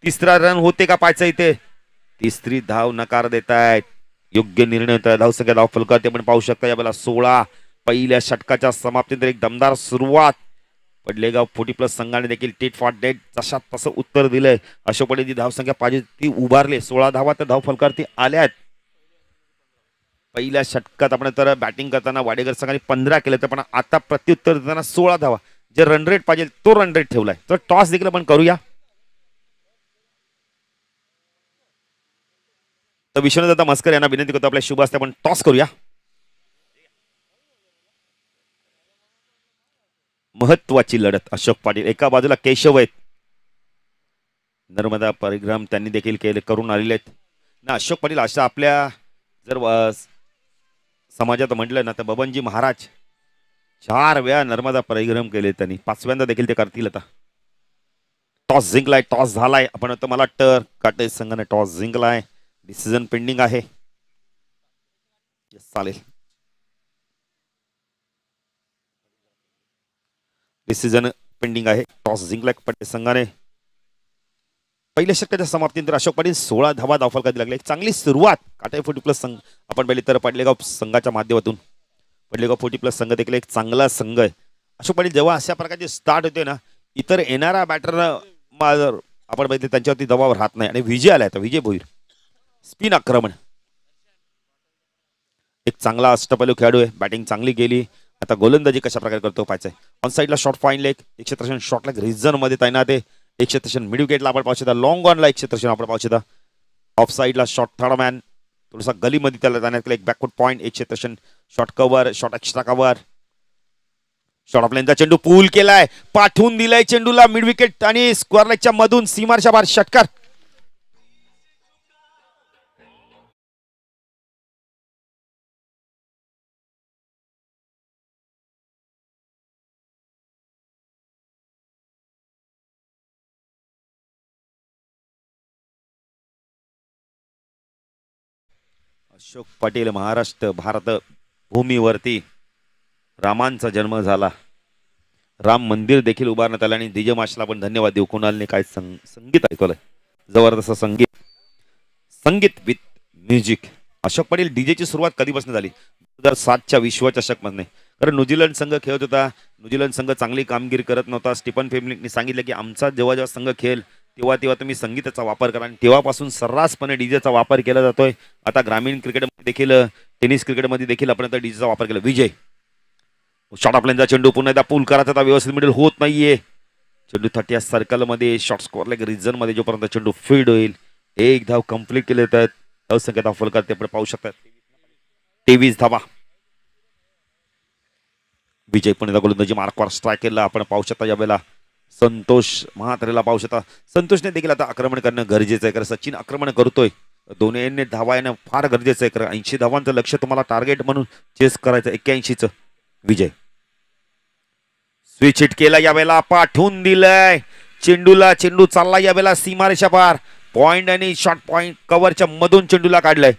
तिसरा रन होते का पाहायचं. इथे तिसरी धाव नकार देत आहेत. योग्य निर्णय होता. धावसंख्या धाव फलकात आपण पाहू शकता यावेळेला 16. पहिल्या षटकाच्या समाप्तीनंतर एक दमदार सुरुवात. पडलेगाव 40+ संघाने देखील टिट फॉर डेट जशा तसं उत्तर दिलंय. अशोक पाटील जी धावसंख्या पाहिजे ती उभारली. 16 धावा तर धाव फलकावरती आल्यात. पहिल्या षटकात आपण तर बॅटिंग करताना वाडेकर संघाने 15 केलं तर, पण आता प्रत्युत्तर देताना 16 धावा, जे रन रेट पाहिजे तो रन रेट ठेवलाय. तर टॉस देखील आपण करूया. तर विश्वनाथ मस्कर यांना विनंती करतो आपल्या शुभ हस्ते आपण टॉस करूया. महत्वाची लढत. अशोक पाटील एका बाजूला, केशव आहेत, नर्मदा परिक्रम त्यांनी देखील केले करून आलेले आहेत ना. अशोक पाटील अशा आपल्या जर समाजात म्हटलं ना तर बबनजी महाराज 4 वेळा नर्मदा परिक्रम केले त्यांनी, 5व्यांदा देखील ते करतील. आता टॉस जिंकलाय, टॉस झालाय. आपण आता मला वाटतं काटे संघाने टॉस जिंकलाय. डिसिजन पेंडिंग आहे. चालेल, डिसिजन पेंडिंग आहे. टॉस जिंकलाय पटेल संघाने. पहिल्या षटकाच्या समाप्तीनंतर अशोक पाटील 16 धावा धावफलकात लागले. चांगली सुरुवात. काटे 40+ संघ आपण पाहिले तर पडलेगाव संघाच्या माध्यमातून. पडलेगाव 40+ संघ देखील एक चांगला संघ आहे. अशोक पाटील जेव्हा अशा प्रकारचे स्टार्ट होते ना, इतर येणारा बॅटर आपण बघितले त्यांच्यावरती दबाव राहत नाही. आणि विजय आलाय. तर विजय भोईर स्पिन आक्रमण, एक चांगला अष्टपैलू खेळाडू आहे. बॅटिंग चांगली केली. आता गोलंदाजी कशा प्रकारे करतो पाहायचंय. ऑन साईडला शॉर्ट फाईन लेग, एक क्षेत्रक्षण शॉर्ट लेग रिझन मध्ये तैनात आहे. एक क्षेत्रक्षण मिड विकेटला आपण पाहू शकता. लॉंग ऑनला एक क्षेत्रक्षण आपण पाहू शकता. ऑफ साईडला शॉर्ट थर्ड मॅन, थोडासा गलीमध्ये त्याला जाण्यात एक बॅकफुट पॉईंट, एक क्षेत्रक्षण short cover, short extra cover. Short off लाईनचा चेंडू पूल केलाय, पाठवून दिलाय चेंडूला मिड विकेट आणि स्क्वेअर लेगच्या मधून सीमारच्या बाहेर षटकार. अशोक पाटील महाराष्ट्र भारत भूमीवरती रामांचा जन्म झाला. राम मंदिर देखील उभारण्यात आलं आणि डीजे मास्टरला पण धन्यवाद देऊ. कुणालने काय संगीत ऐकवलंय, जबरदस्त संगीत, संगीत विथ म्युझिक. अशोक पाटील डीजेची सुरुवात कधीपासून झाली? 2007च्या विश्वचषक मध्ये. कारण न्यूझीलंड संघ खेळत होता, न्यूझीलंड संघ चांगली कामगिरी करत नव्हता. स्टीफन फेमिनिकने सांगितलं की आमचा जेव्हा जेव्हा संघ खेळ तेव्हा तेव्हा तुम्ही संगीताचा वापर करा आणि तेव्हापासून सर्रासपणे डीजेचा वापर केला जातोय. आता ग्रामीण क्रिकेटमध्ये देखील, टेनिस क्रिकेटमध्ये देखील आपण आता डीजेचा वापर केला. विजय शॉट ऑफ लाईनचा चेंडू पुन्हा एकदा पूल करायचा आता व्यवस्थित मिडल होत नाहीये. चेंडू 30 सर्कल मध्ये शॉर्ट स्कोअर लाईक रिझन मध्ये जोपर्यंत चेंडू फील्ड होईल. एक धाव कंप्लीट केले तर असंख्य धाव फलकात ते आपण पाहू शकतात. 23 धावा. विजय पण गोलंदाजी मार्कवर स्ट्राईक केला आपण पाहू शकता. यावेळेला संतोष महात्रेला पाहू शकता. संतोषने देखील आता आक्रमण करणं गरजेचं आहे, कारण सचिन आक्रमण करतोय. दोन्हीने धावा येणं फार गरजेचं आहे, कारण 80 धावांचं लक्ष तुम्हाला टार्गेट म्हणून चेस करायचं. 81चं विजय स्विच हिट केला, यावेळेला पाठवून दिलंय चेंडूला. चेंडू चालला यावेळेला सीमारेषा पार. पॉइंट आणि शॉर्ट पॉइंट कव्हरच्या मधून चेंडूला काढलंय.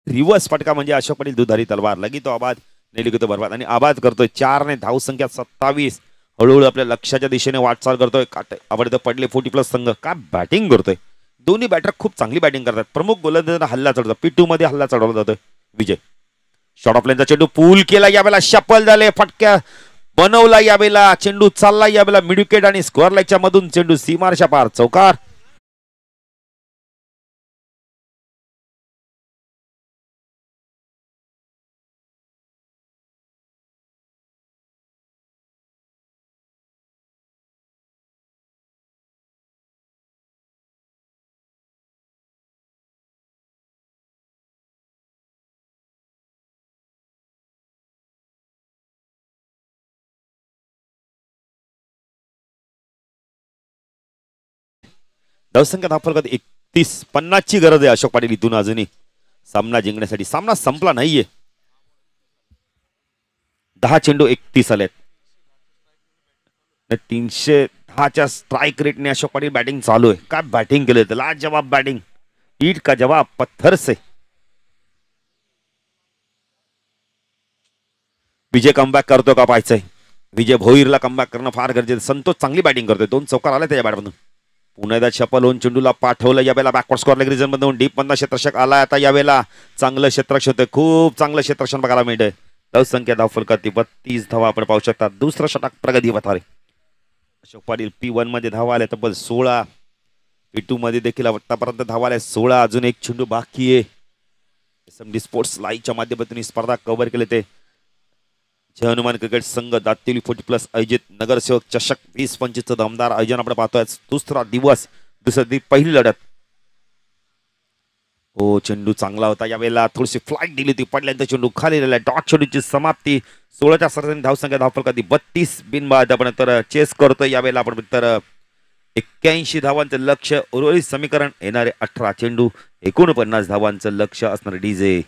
रिव्हर्स फटका म्हणजे अशोक पाटील दुधारी तलवार. लगेच तो आबाद नेलिगतो बरबाद आणि आबाद करतोय. 4 ने धाव संख्या 27. हळूहळू आपल्या लक्ष्याच्या दिशेने वाटचाल करतोय. आवडतं पडले 40+ संघ. का बॅटिंग करतोय. दोन्ही बॅटर खूप चांगली बॅटिंग करतात. प्रमुख गोलंदाजांना हल्ला चढवतात. P2 मध्ये हल्ला चढवला जातोय. विजय शॉट ऑफ लाईनचा चेंडू पूल केला, यावेळेला शफल झाले. फटक्या बनवला, यावेळेला चेंडू चालला, यावेळेला मिड विकेट आणि स्क्वेअर लाईनच्या मधून चेंडू सीमारेषा पार. चौकार. धावसंख्या धावफलकात 31. 50 ची गरज आहे अशोक पाटील इथून अजूनही सामना जिंकण्यासाठी. सामना संपला नाहीये. 10 चेंडू 31 आलेत. 310च्या स्ट्राईक रेटने अशोक पाटील बॅटिंग चालू आहे. काय बॅटिंग केलं तर लाजवाब बॅटिंग. ईट का जवाब पत्थर से. विजय कमबॅक करतो का पाहायचंय. विजय भोईरला कमबॅक करणं फार गरजेचं. संतोष चांगली बॅटिंग करतोय. 2 चौकार आले त्याच्या बॅटमधून. पुन्हा एकदा छपल होऊन चेंडूला पाठवलं, यावेळेला बॅकवर्ड स्कोअर लेग रिजन मधून डीप मधला क्षेत्ररक्षक आलाय. आता यावेळेला चांगलं क्षेत्ररक्षण होतंय. खूप चांगलं क्षेत्ररक्षण बघायला मिळतंय. धावसंख्या धावफलकात 32 धावा आपण पाहू शकता. दुसरा षटक प्रगती पथारे. अशोक पाटील P1 मध्ये धावा आल्या तब्बल 16. P2 मध्ये देखील आतापर्यंत धावा आल्या 16. अजून एक चेंडू बाकी आहे. SMD स्पोर्ट्स लाईव्हच्या माध्यमातून ही स्पर्धा कव्हर केले ते जय हनुमान क्रिकेट संघ दातेली 40+ आयोजित नगरसेवक चषक 20-25 दमदार आयोजन आपण पाहतोय. दुसरा दिवस, दुसरी पहिली लढत. हो चेंडू चांगला होता. यावेळेला थोडीशी फ्लाईट दिली होती, पडल्यानंतर चेंडू खाली राहिला. डॉट चेंडूची समाप्ती. 16च्या सरासरी धावसंख्या धावफलकात 32 बिनबाद आपण तर चेस करतोय. यावेळेला आपण तर 81 धावांचं लक्ष. उर्वरित समीकरण येणारे 18 चेंडू 49 धावांचं लक्ष असणार डीजे.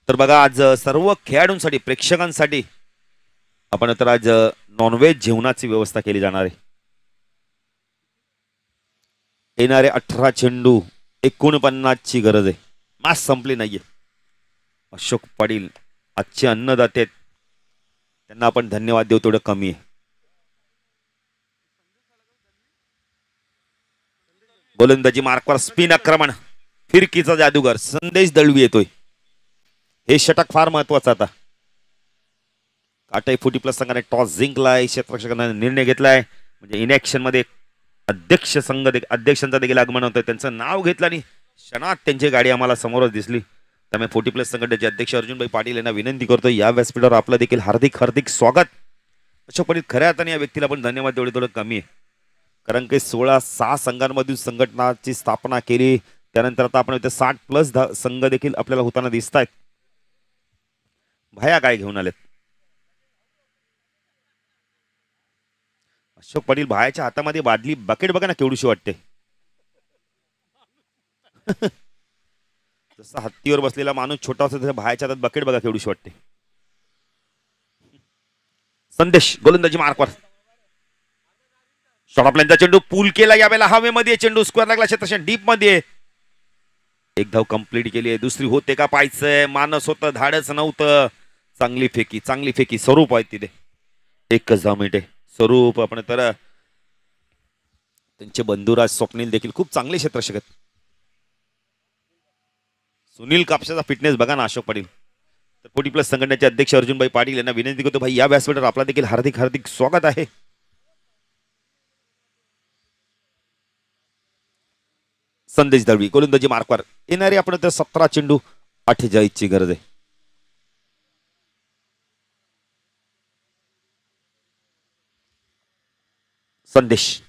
तर बघा आज सर्व खेळाडूंसाठी, प्रेक्षकांसाठी आपण तर आज नॉनव्हेज जेवणाची व्यवस्था केली जाणार आहे. येणारे 18 चेंडू 49 ची गरज आहे. मॅच संपली नाहीये. अशोक पाटील आजचे अन्नदाते, त्यांना आपण धन्यवाद देऊ तेवढं कमी आहे. गोलंदाजी मार्कवर स्पिन आक्रमण. फिरकीचा जादूगर संदेश दळवी येतोय. हे षटक फार महत्वाचं. आता काटाई 40+ संघाने टॉस जिंकलाय. क्षेत्ररक्षकांना निर्णय घेतलाय. म्हणजे इनॅक्शन मध्ये अध्यक्षांचा देखील आगमन होतंय. त्यांचं नाव घेतलं आणि क्षणात त्यांची गाडी आम्हाला समोरच दिसली. त्यामुळे 40+ संघटनेचे अध्यक्ष अर्जुनभाई पाटील यांना विनंती करतोय, या व्यासपीठावर आपलं देखील हार्दिक हार्दिक स्वागत. अशोक पाटील खऱ्या अर्थाने या व्यक्तीला पण धन्यवाद देवढे थोडं कमी आहे. कारण की 16 संघांमधून संघटनाची स्थापना केली. त्यानंतर आता आपण 60+ संघ देखील आपल्याला होताना दिसत आहेत. भाया काय घेऊन आलेत? अशोक पाटील भायाच्या हातामध्ये बादली बकेट बघा ना केवढीशी वाटते. जसा हत्तीवर बसलेला माणूस छोटा असतो तसं भायाच्या हातात बकेट बघा केवढीशी वाटते. संदेश गोलंदाजी मार्कवर. शॉर्ट ऑफ लाईनचा चेंडू पूल केला, यावेळेला हवेमध्ये चेंडू स्क्वेअर लागला, क्षेत्रक्षण डीप मध्ये. एक धाव कंप्लीट केली आहे. दुसरी होते का पाहायचंय. मानस होतं, धाडच नव्हतं. चांगली फेकी स्वरूप आहे तिथे. एकच धाव मिनिटे स्वरूप. आपण तर त्यांचे बंधुराज स्वप्नील देखील खूप चांगले क्षेत्ररक्षक आहेत. सुनील कापसाचा फिटनेस बघा ना अशोक पाटील. तर 40+ संघटनेचे अध्यक्ष अर्जुनभाई पाटील यांना विनंती करतो, भाई या व्यासपीठावर आपला देखील हार्दिक हार्दिक स्वागत आहे. संदेश दळवी गोलंदाजी मार्कवर. येणारे आपण तर 17 चेंडू 48 ची गरज आहे. संदेश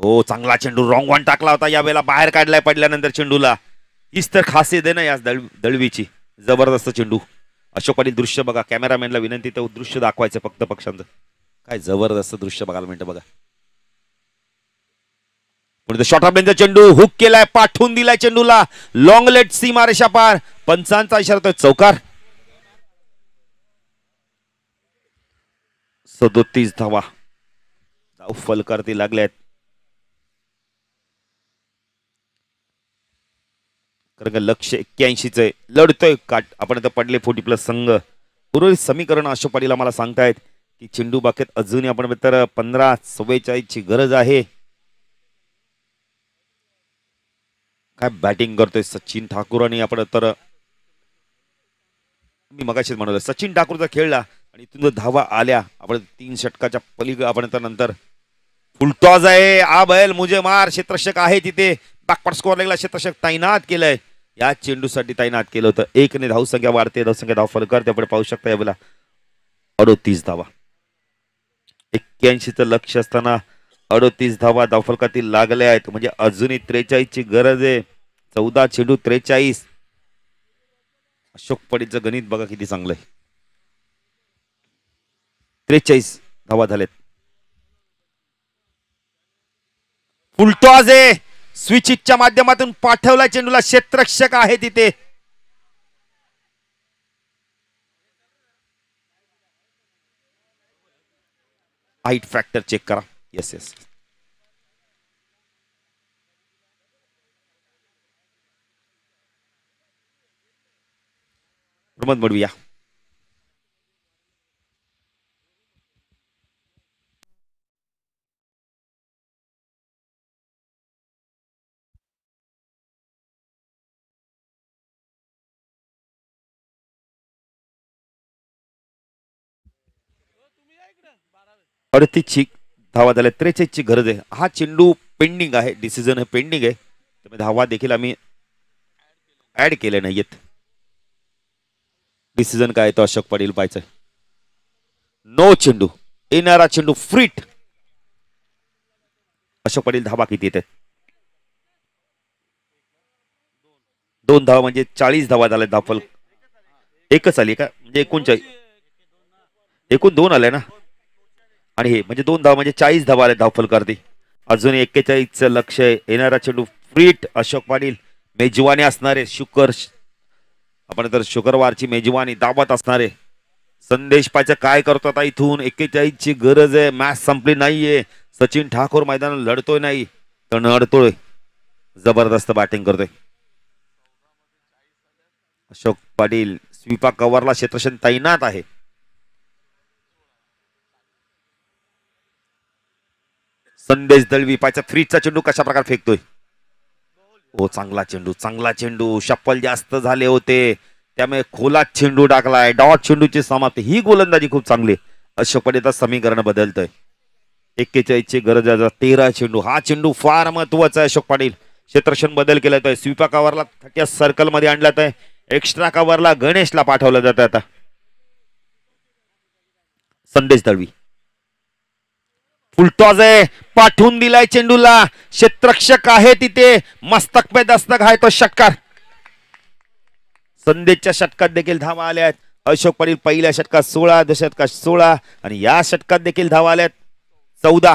हो चांगला चेंडू रॉंग वन टाकला होता, यावेळेला बाहेर काढलाय पडल्यानंतर चेंडूला. हीच तर खासियत आहे ना या दळवीची. जबरदस्त चेंडू. अशोक पाटील दृश्य बघा, कॅमेरामॅनला विनंती तर दृश्य दाखवायचं फक्त पक्षांचं. काय जबरदस्त दृश्य बघायला मिळतं बघा. शॉर्ट ऑफ लाईनचा चेंडू हुक केलाय, पाठवून दिलाय चेंडूला लॉंग लेट सीमा रेषा पार. पंचांचा इशारा चौकार. 37 धावा धाव फलकारती लागल्यात. कारण लक्ष 81च आहे. लढतोय काट आपण तर पडले 40+ संघ. उर्वरित समीकरण अशोक पाटील आम्हाला सांगतायत की चेंडू बाकेत अजूनही आपण तर 15-44 ची गरज आहे. काय बॅटिंग करतोय सचिन ठाकूर. आणि आपण तर मी मगाशीच म्हणालो सचिन ठाकूरचा खेळला आणि इथून धावा आल्या. आपण 3 षटकाच्या पलीकडे आपण तर नंतर फुलटॉस आहे. आ बैल मुझे मार. क्षेत्ररक्षक आहे तिथे. बॅकपॉट स्कोअर लागला. क्षेत्ररक्षक तैनात केलंय. या चेंडूसाठी तैनात केलं होतं. 1 ने धावसंख्या वाढते. धावसंख्या धाव फलक आपण पाहू शकता यावेळेला 38 धावा. 81चं लक्ष असताना 38 धावा धावफलकातील लागल्या आहेत. म्हणजे अजूनही 43 ची गरज आहे. 14 चेंडू 43. अशोक पाटीलचं गणित बघा किती चांगलं आहे. 43 धावा झालेत. फुलटॉस आहे. स्विचिटच्या माध्यमातून पाठवला चेंडूला. क्षेत्ररक्षक आहे तिथे. हाईट फॅक्टर चेक करा. Yes yes. प्रमोद मडविया. ची धावा झाल्या. 43 ची गरज आहे. हा चेंडू पेंडिंग आहे. डिसिजन हे पेंडिंग आहे. त्यामुळे धावा देखील आम्ही ऍड केले नाहीयेत. डिसिजन काय तो अशोक पाटील पाहायचं. नो चेंडू. येणारा चेंडू फ्रीट. अशोक पाटील धावा किती येतात? 2 धावा म्हणजे 40 धावा झाल्या. धावफल एकच आली का? म्हणजे एकूण 2 आले ना. आणि हे म्हणजे 2 धावा म्हणजे 40 धावा आले धावफल करते. अजून 41चं लक्ष आहे. येणारा चेंडू फ्रीट. अशोक पाटील मेजवानी असणारे आपण तर शुक्रवारची मेजवानी दावत असणारे संदेश पायचं काय करतो आता इथून. 41 ची गरज आहे. मॅच संपली नाहीये. सचिन ठाकूर मैदानात लढतोय नाही तर नडतोय. जबरदस्त बॅटिंग करतोय अशोक पाटील. स्वीपा कव्हरला क्षेत्रक्षण तैनात आहे. संदेश दळवी पायचा फ्रीजचा चेंडू कशा प्रकारे फेकतोय. हो चांगला चेंडू. शप्पल जास्त झाले होते त्यामुळे खोलात चेंडू टाकलाय. डॉट चेंडूची समाप्ती. ही गोलंदाजी खूप चांगली. अशोक पाटील समीकरण बदलतंय. 41 ची गरज आहे. 13 चेंडू. हा चेंडू फार महत्वाचा आहे. अशोक पाटील क्षेत्रक्षण बदल केला आहे. स्वीपा कव्हरला 30 सर्कल मध्ये आणल्यात आहे. एक्स्ट्रा कव्हरला गणेशला पाठवलं जातं. आता संदेश दळवी फुलटॉस आहे, पाठवून दिलाय चेंडूला, क्षेत्ररक्षक आहे तिथे, मस्तक पे दस्तक आहे तो षटकार. संदेशच्या षटकात देखील धावा आल्या आहेत. अशोक पाटील पहिल्या षटकात 16, दुसऱ्या षटकात 16 आणि या षटकात देखील धावा आल्यात 14.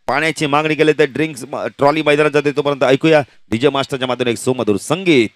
पाण्याची मागणी केली तर ड्रिंक्स ट्रॉली मैदानात जाते, तोपर्यंत ऐकूया डीजे मास्टरच्या माध्यमातून एक सुमधुर संगीत.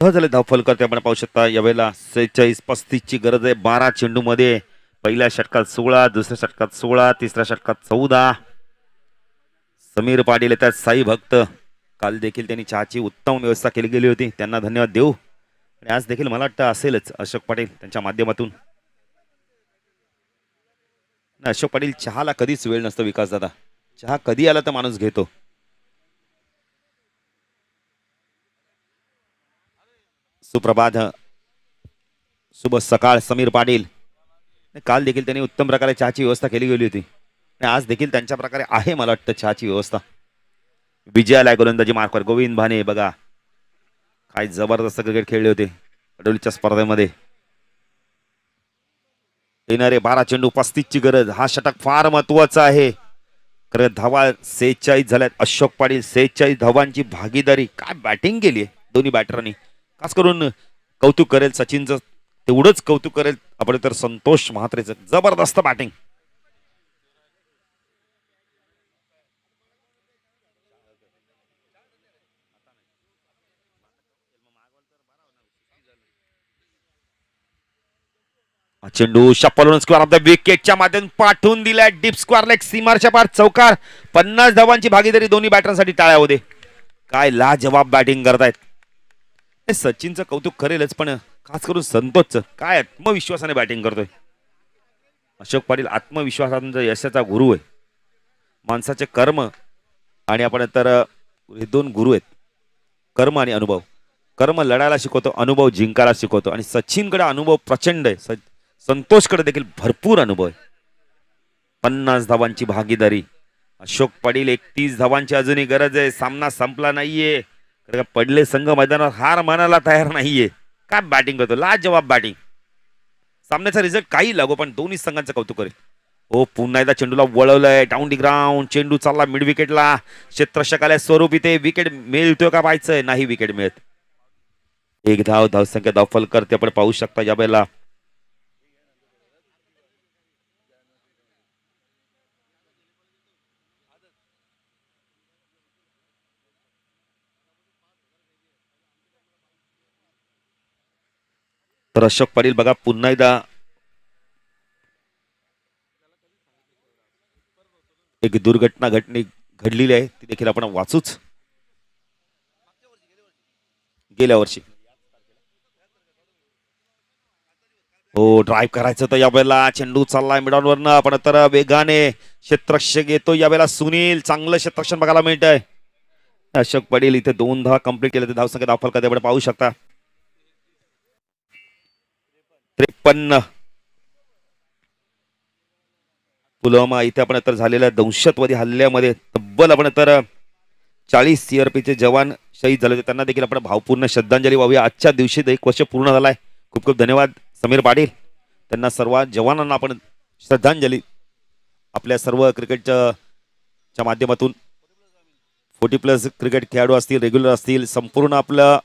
झाले धावफल करते आपण पाहू शकता. यावेळेला 46-35 ची गरज आहे 12 चेंडू मध्ये. पहिल्या षटकात 16, दुसऱ्या षटकात 16, तिसऱ्या षटकात 14. समीर पाटील येतात, साई भक्त. काल देखील त्यांनी चहाची उत्तम व्यवस्था केली गेली होती, त्यांना धन्यवाद देऊ. आणि आज देखील मला वाटतं असेलच अशोक पाटील त्यांच्या माध्यमातून. अशोक पाटील चहाला कधीच वेळ नसतो विकास दादा, चहा कधी आला तर माणूस घेतो. सुप्रभात, शुभ सकाळ समीर पाटील. काल देखील त्यांनी उत्तम प्रकारे चहाची व्यवस्था केली गेली होती आणि आज देखील त्यांच्या प्रकारे आहे मला वाटतं चहाची व्यवस्था. विजयाला गोलंदाजी मार्कवर गोविंद भाने, बघा काय जबरदस्त क्रिकेट खेळले होते अडोलीच्या स्पर्धेमध्ये. येणारे 12 चेंडू 35 ची गरज. हा षटक फार महत्वाचा आहे. खरं धावा 46 झाल्यात. अशोक पाटील 46 धावांची भागीदारी. काय बॅटिंग केली आहे दोन्ही बॅटरांनी. खास करून कौतुक करेल सचिनचं, तेवढंच कौतुक करेल आपण तर संतोष म्हात्रेचं. जबरदस्त बॅटिंग. चेंडू शपलून स्क्वेअर ऑफ द विकेटच्या माध्यमातून पाठवून दिलाय डीप स्क्वेअर लेग सीमारच्या पार चौकार. 50 धावांची भागीदारी दोन्ही बॅटरसाठी टाळ्या होते. काय लाजवाब बॅटिंग करतायत. सचिनचं कौतुक करेलच पण खास करून संतोषचं काय आत्मविश्वासाने बॅटिंग करतोय. अशोक पाटील आत्मविश्वासाचा यशाचा गुरु आहे. माणसाचे कर्म आणि आपण तर हे दोन गुरु आहेत, कर्म आणि अनुभव. कर्म लढायला शिकवतो, अनुभव जिंकायला शिकवतो. आणि सचिनकडे अनुभव प्रचंड आहे, संतोषकडे देखील भरपूर अनुभव आहे. 50 धावांची भागीदारी. अशोक पाटील 31 धावांची अजूनही गरज आहे. सामना संपला नाहीये. पडले संघ मैदानावर हार मानायला तयार नाहीये. काय बॅटिंग करतो, लाजवाब बॅटिंग. सामन्याचा रिझल्ट काही लागो पण दोन्ही संघांचं कौतुक करेल. हो पुन्हा एकदा चेंडूला वळवलंय डाऊन दी ग्राउंड. चेंडू चालला मिड विकेटला. क्षेत्ररक्षक आल्या स्वरूप इथे विकेट मिळतोय का पाहायचंय. नाही विकेट मिळत. एक धाव, धावसंख्या धावफल करते आपण पाहू शकता या वेळेला. तर अशोक पाटील बघा पुन्हा एकदा एक दुर्घटना घडलेली आहे, ती देखील आपण वाचूच. गेल्या वर्षी हो ड्राईव्ह करायचं तर यावेळेला चेंडू चाललाय मिडॉनवरनं, आपण तर वेगाने क्षेत्ररक्षक येतो यावेळेला. सुनील चांगलं क्षेत्ररक्षण बघायला मिळत आहे. अशोक पाटील इथे 2 धावा कंप्लीट केले, धावसंख्या धावफल कधी आपण पाहू शकता 53. पुलवामा इथे आपण तर झालेल्या दहशतवादी हल्ल्यामध्ये तब्बल आपण तर 40 सीआरपीचे जवान शहीद झाले होते, त्यांना देखील आपण भावपूर्ण श्रद्धांजली वाहूया. आजच्या दिवशी 1 वर्ष पूर्ण झालाय. खूप खूप धन्यवाद समीर पाटील, त्यांना सर्व जवानांना आपण श्रद्धांजली आपल्या सर्व क्रिकेटच्या माध्यमातून 40+ क्रिकेट खेळाडू असतील, रेग्युलर असतील, संपूर्ण आपलं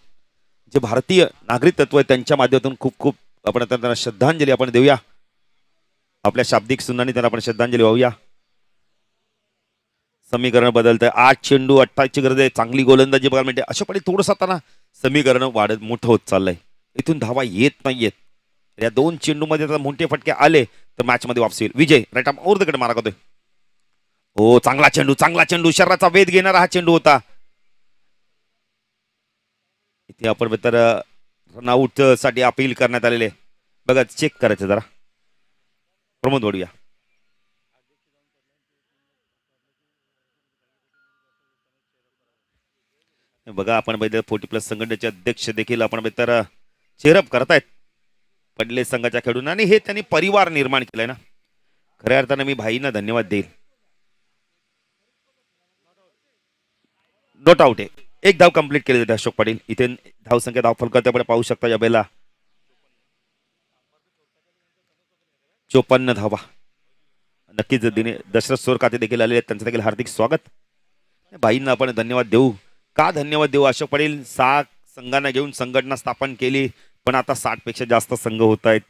जे भारतीय नागरिक तत्व आहे त्यांच्या माध्यमातून खूप खूप आपण त्यांना श्रद्धांजली आपण देऊया. आपल्या शाब्दिक सुनांनी त्यांना आपण श्रद्धांजली वाहूया. समीकरण बदलतंय. 8 चेंडू 28 ची गरज आहे. चांगली गोलंदाजी बघायला मिळते. अशा पडे थोडंसं आता ना समीकरण वाढत मोठं होत चाललंय. इथून धावा येत नाहीयेत. या 2 चेंडूमध्ये जर मोठे फटके आले तर मॅच मध्ये वापसी होईल. विजय राईट आर्म ओव्हर द कडे मारा करतोय. हो चांगला चेंडू, चांगला चेंडू, शरीराचा वेध घेणारा हा चेंडू होता. इथे आपण तर रनआउट साठी अपील करण्यात आलेले. बघा चेक करायचं जरा. प्रमोद वडूया. बघा आपण बघितलं 40+ संघटनेचे अध्यक्ष देखील आपण तर चेअरअप करतायत पडले संघाच्या खेळून, आणि हे त्यांनी परिवार निर्माण केलाय ना. खऱ्या अर्थानं मी भाईंना धन्यवाद देईल. नॉट आउट आहे. 1 धाव कंप्लीट केले जाते अशोक पाटील. इथे धावसंख्या धावफल करते आपण पाहू शकता या बेला 54 धावा. नक्कीच दिने दशरथ सोर खाते देखील आलेले, त्यांचं देखील हार्दिक स्वागत. भाईंना आपण धन्यवाद देऊ. का धन्यवाद देऊ? अशोक पाटील 6 संघांना घेऊन संघटना स्थापन केली, पण आता 60 पेक्षा जास्त संघ होत आहेत,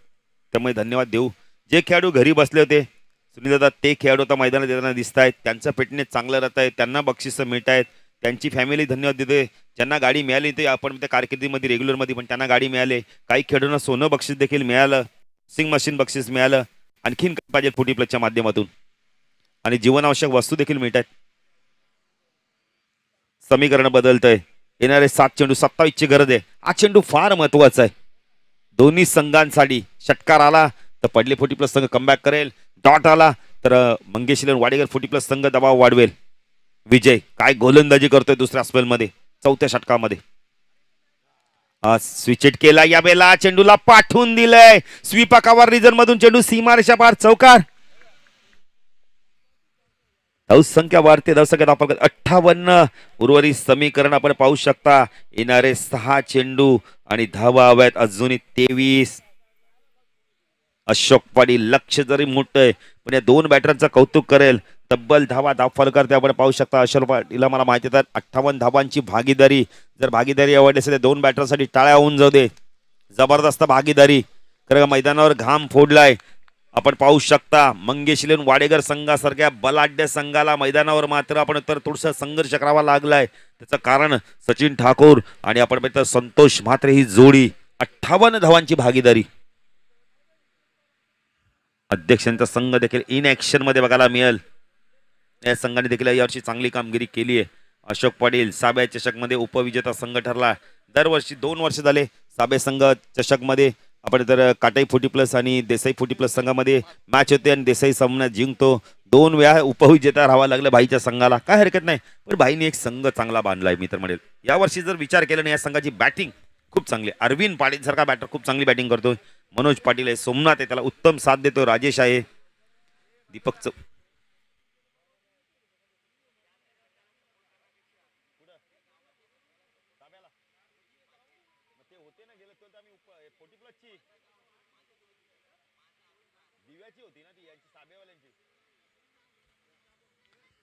त्यामुळे धन्यवाद देऊ. जे खेळाडू घरी बसले होते सुनील दादा, ते खेळाडू आता मैदानात येताना दिसत आहेत. त्यांचं फिटनेस चांगलं राहत आहे, त्यांना बक्षिसं मिळत आहेत, त्यांची फॅमिली धन्यवाद देते. ज्यांना गाडी मिळाली ते आपण त्या कारकिर्दीमध्ये रेग्युलरमध्ये पण त्यांना गाडी मिळाली. काही खेळाडूंना सोनं बक्षीस देखील मिळालं, सिंग मशीन बक्षीस मिळालं. आणखीन पाहिजे 40+च्या माध्यमातून, आणि जीवनावश्यक वस्तू देखील मिळत आहेत. समीकरण बदलतंय. येणारे 7 चेंडू 27 ची गरज आहे. हा चेंडू फार महत्वाचा आहे दोन्ही संघांसाठी. षटकार आला तर पडले 40+ संघ कमबॅक करेल. डॉट आला तर मंगेश वाडेकर 40+ संघ दबाव वाढवेल. विजय काय गोलंदाजी करतोय दुसऱ्या स्पेलमध्ये, 4थ्या षटकामध्ये. स्विचेट केला या वेळेला, चेंडूला पाठवून दिलंय. स्वीपाकावर रिझन मधून चेंडू सीमारेषा पार, चौकार. धावसंख्या वाढते, धावसंख्या धावफलक 58. उर्वरित समीकरण आपण पाहू शकता. येणारे 6 चेंडू आणि धावा हव्यात अजूनही 23. अशोक पाटील लक्ष जरी मोठं आहे पण या 2 बॅटरचं कौतुक करेल. तब्बल धावा धावफल करते आपण पाहू शकता. अशोक पाटीलला मला माहिती आहे 58 धावांची भागीदारी. जर भागीदारी आवडली असेल तर 2 बॅटरसाठी टाळ्या होऊन जाऊ दे. जबरदस्त भागीदारी. खरं मैदानावर घाम फोडलाय आपण पाहू शकता. मंगेशलेन वाडेकर संघासारख्या बलाढ्य संघाला मैदानावर मात्र आपण तर थोडंसं संघर्ष करावा लागलाय. त्याचं कारण सचिन ठाकूर आणि आपण पाहतो संतोष म्हात्रे ही जोडी. 58 धावांची भागीदारी. अध्यक्षांचा संघ देखील इन ऍक्शन मध्ये बघायला मिळेल. या संघाने देखील यावर्षी चांगली कामगिरी केली आहे. अशोक पाटील साबे चषक मध्ये उपविजेता संघ ठरला. दरवर्षी 2 वर्ष झाले साबे संघ चषक मध्ये आपण तर काटाई 40+ आणि देसाई 40+ संघामध्ये मॅच होते आणि देसाई सामना जिंकतो. 2 वेळा उपविजेता राहावा लागलं भाईच्या संघाला. काय हरकत नाही, पण भाईने एक संघ चांगला बांधलाय मी तर म्हणेल. यावर्षी जर विचार केला ना या संघाची बॅटिंग खूप चांगली. अरविंद पाटील सारखा बॅटर खूप चांगली बॅटिंग करतोय. मनोज पाटील आहे, सोमनाथ आहे, त्याला उत्तम साथ देतो. राजेश आहे, दीपक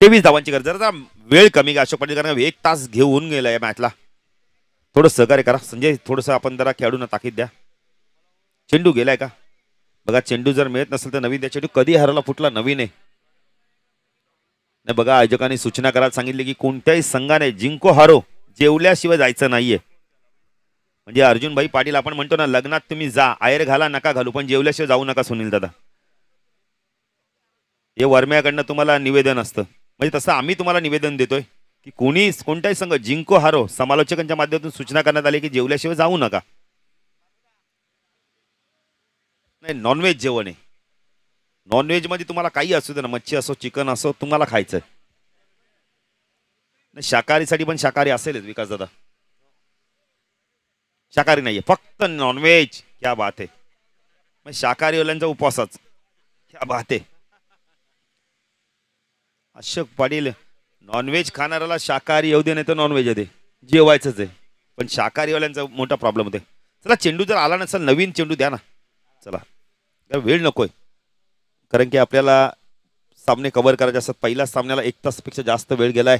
तेवीस धावांची गरज. जरा वेळ कमी का अशोक पाटील, कारण 1 तास घेऊन गेला या मॅचला. थोडं सहकार्य करा संजय, थोडंसं आपण जरा खेळाडूंना ताकीद द्या. चेंडू गेलाय का बघा. चेंडू जर मिळत नसेल तर नवीन द्या. चेंडू कधी हरवला फुटला नवीन आहे. नाही बघा, आयोजकांनी सूचना करायला सांगितली की कोणत्याही संघाने जिंको हारो जेवल्याशिवाय जायचं नाहीये. म्हणजे अर्जुनभाई पाटील आपण म्हणतो ना, लग्नात तुम्ही जा, आयर घाला नका घालू, पण जेवल्याशिवाय जाऊ नका सुनील दादा. हे वर्म्याकडनं तुम्हाला निवेदन असतं. म्हणजे तसं आम्ही तुम्हाला निवेदन देतोय की कोणताही संघ जिंको हारो, समालोचकांच्या माध्यमातून सूचना करण्यात आली की जेवल्याशिवाय जाऊ नका. नाही, नॉनव्हेज जेवण आहे. नॉनव्हेज मध्ये तुम्हाला काही असू दे ना, मच्छी असो चिकन असो, तुम्हाला खायचंय. शाकाहारीसाठी पण शाकाहारी असेलच विकास दादा. शाकाहारी नाहीये, फक्त नॉनव्हेज. क्या बात आहे. मग शाकाहारीवाल्यांचा उपवासच. क्या बात आहे. अशोक पाटील, नॉनव्हेज खाणाऱ्याला शाकाहारी येऊ दे नाही तर नॉनव्हेज येते, जेवायचंच आहे. पण शाकाहारीवाल्यांचा मोठा प्रॉब्लेम होते. चला, चेंडू जर आला नसेल नवीन चेंडू द्या ना. चला, वेळ नकोय, कारण की आपल्याला सामने कव्हर करायचे असतात. पहिल्याच सामन्याला 1 तासापेक्षा जास्त वेळ गेलाय.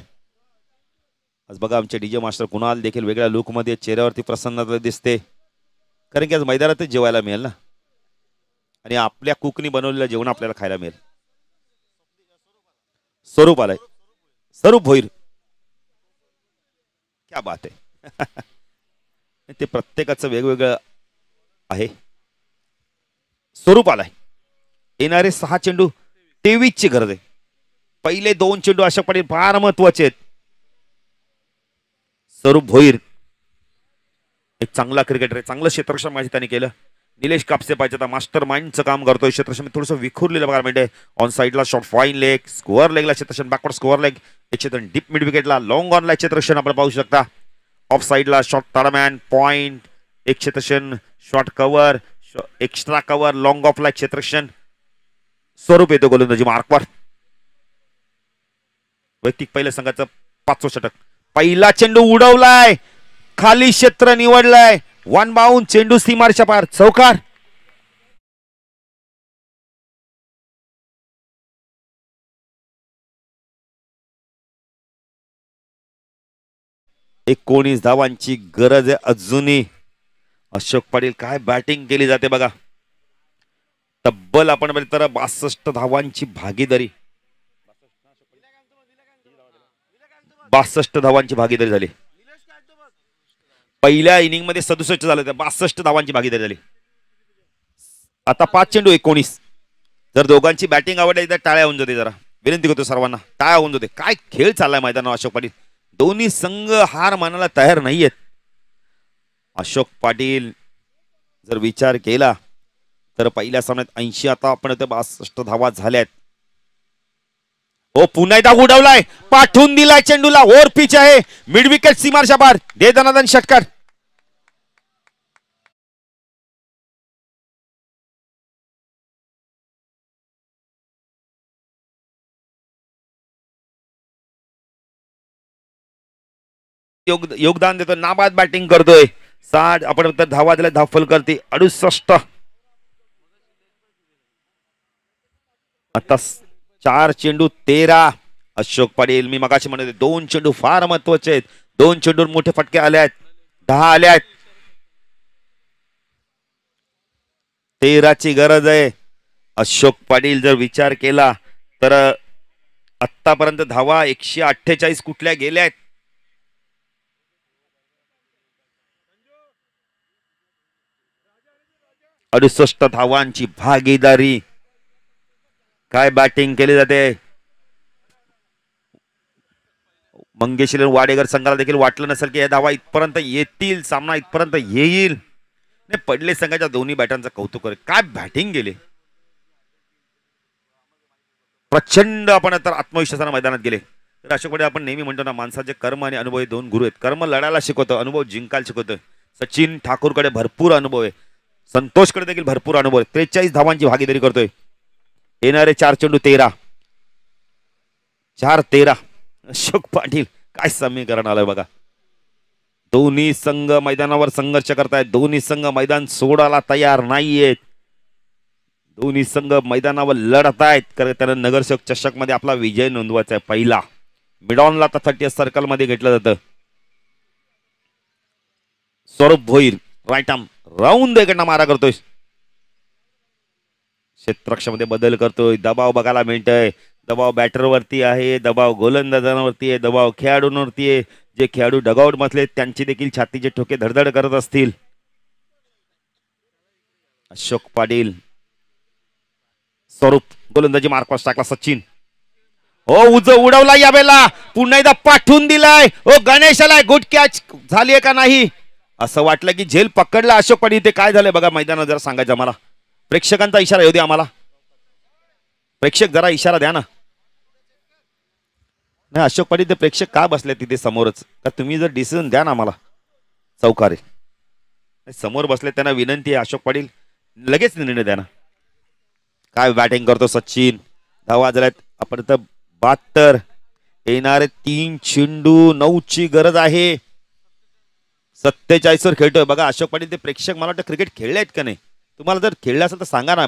आज बघा आमचे डीजे मास्टर कुणाल देखील वेगळ्या लुकमध्ये, चेहऱ्यावरती प्रसन्नता दिसते, कारण की आज मैदानातच जेवायला मिळेल ना, आणि आपल्या कुकनी बनवलेलं जेवण आपल्याला खायला मिळेल. स्वरूप आलाय, स्वरूप भोईर. क्या बात आहे. ते प्रत्येकाचं वेगवेगळं आहे. स्वरूप आलाय. येणारे 6 चेंडू 23 ची गरज आहे. पहिले 2 चेंडू अशोक पाटील फार महत्वाचे आहेत. स्वरूप भोईर एक चांगला क्रिकेटर आहे, चांगलं क्षेत्ररक्षण माहिती त्यांनी केलं. निलेश कापसे पाहिजे आता मास्टर माइंडचं काम करतोय. क्षेत्ररक्षण थोडंसं विखुरलेलं बघायला मिळते. ऑन साईडला शॉर्ट फाईन लेग, स्कोअर लेगला क्षेत्ररक्षण, बॅकवर्ड स्कोअर लेग, एक क्षेत्ररक्षण डीप मिड विकेटला, लॉंग ऑनला क्षेत्ररक्षण आपण पाहू शकता. ऑफ साईडला शॉर्ट तडमॅन पॉइंट, एक क्षेत्ररक्षण short cover, extra cover, long ऑफला क्षेत्ररक्षण. स्वरूप येतो गोलंदाजी मार्कवर. वैयक्तिक पहिल्या संघाचं 5वं षटक. पहिला चेंडू उडवलाय, खाली क्षेत्र निवडलाय, 1 बाउंड, चेंडू सीमारच्या पार, चौकार. एकोणीस धावांची गरज आहे अजूनही. अशोक पाटील काय बॅटिंग केली जाते बघा. तब्बल आपण म्हणजे तर 62 धावांची भागीदारी, 62 धावांची भागीदारी झाली. पहिल्या इनिंग मध्ये 67 झालं, तर 62 धावांची भागीदारी झाली. आता 5 चेंडू 19. जर दोघांची बॅटिंग आवडली तर टाळ्या होऊन जाते. जरा विनंती करतो सर्वांना, टाळ्या होऊन जाते. काय खेळ चाललाय मैदानावर अशोक पाटील. दोन्ही संघ हार मानायला तयार नाहीयेत. अशोक पाटील जर विचार केला तर पहिल्या सामन्यात 80, आता आपण 62 धावा झाल्यात. हो, पुन्हा एकदा उडवलाय, पाठवून दिलाय चेंडूला, ओव्हर पिच आहे, मिड विकेट सीमारच्या पार, दे दनादन षटकार. योगदान देतो, नाबाद बॅटिंग करतोय. 60 आपण धावा दिल्या, धावफल करते 68. आता 4 चेंडू 13. अशोक पाटील, मी मगाशी म्हणत 2 चेंडू फार महत्वाचे आहेत. 2 चेंडूवर मोठे फटके आले आहेत, 10 आले आहेत. 13 ची गरज आहे. अशोक पाटील जर विचार केला तर आतापर्यंत धावा 148 कुठल्या गेल्या आहेत. अडुसष्ट धावांची भागीदारी. काय बॅटिंग केली जाते. मंगेशी वाडेकर संघाला देखील वाटलं नसेल की या धावा इथपर्यंत येतील, सामना इथपर्यंत येईल. नाही, पडले संघाच्या दोन्ही बॅटांचं कौतुक करे. काय बॅटिंग गेले, प्रचंड. आपण तर आत्मविश्वासाने मैदानात गेले. तर अशोक पाटील, आपण नेहमी म्हणतो ना, माणसाचे कर्म आणि अनुभव हे 2 गुरु आहेत. कर्म लढायला शिकवतं, अनुभव जिंकायला शिकवतं. सचिन ठाकूरकडे भरपूर अनुभव आहे, संतोषकडे देखील भरपूर अनुभव आहे. 43 धावांची भागीदारी करतोय. येणारे 4 चेंडू 13. 4-13. अशोक पाटील काय समीकरण आलंय बघा. दोन्ही संघ मैदानावर संघर्ष करतायत. दोन्ही संघ मैदान सोडायला तयार नाहीयेत. दोन्ही संघ मैदानावर लढत आहेत, कारण त्यांना नगरसेवक चषक मध्ये आपला विजय नोंदवायचा आहे. पहिला मिडॉनला आता 30 सर्कल मध्ये घेतलं जातं. स्वरूप भोईर राईट आर्म राऊंड इकडनं मारा करतोय, क्षेत्ररक्षामध्ये बदल करतोय, दबाव बघायला मिळतोय, दबाव बॅटरवरती आहे, दबाव गोलंदाजांवरती आहे, दबाव खेळाडूंवरती आहे. जे खेळाडू डगआउट बसले त्यांची देखील छातीचे ठोके धडधड करत असतील. अशोक पाटील स्वरूप गोलंदाजी मार्कॉस टाकला, सचिन हो उडवला यावेळेला, पुन्हा एकदा पाठवून दिलाय, ओ गणेशाला गुड कॅच झालीये का नाही असं वाटलं की झेल पकडला अशोक पाटील. ते काय झालंय बघा मैदानात जरा सांगायचं आम्हाला, प्रेक्षकांचा इशारा येऊ द्या आम्हाला, प्रेक्षक जरा इशारा द्या ना. नाही अशोक पाटील ते प्रेक्षक का बसले तिथे समोरच, का तुम्ही जर डिसिजन द्या ना आम्हाला. चौकारे समोर बसले त्यांना विनंती आहे, अशोक पाटील लगेच निर्णय द्या ना. काय बॅटिंग करतो सचिन, धावा झाल्यात आपण तर 72, येणारे 3 चेंडू 9 ची गरज आहे. 47 वर खेळतोय बघा अशोक पाटील. ते प्रेक्षक मला वाटतं क्रिकेट खेळले आहेत का नाही, तुम्हाला जर खेळले असेल तर सांगा ना.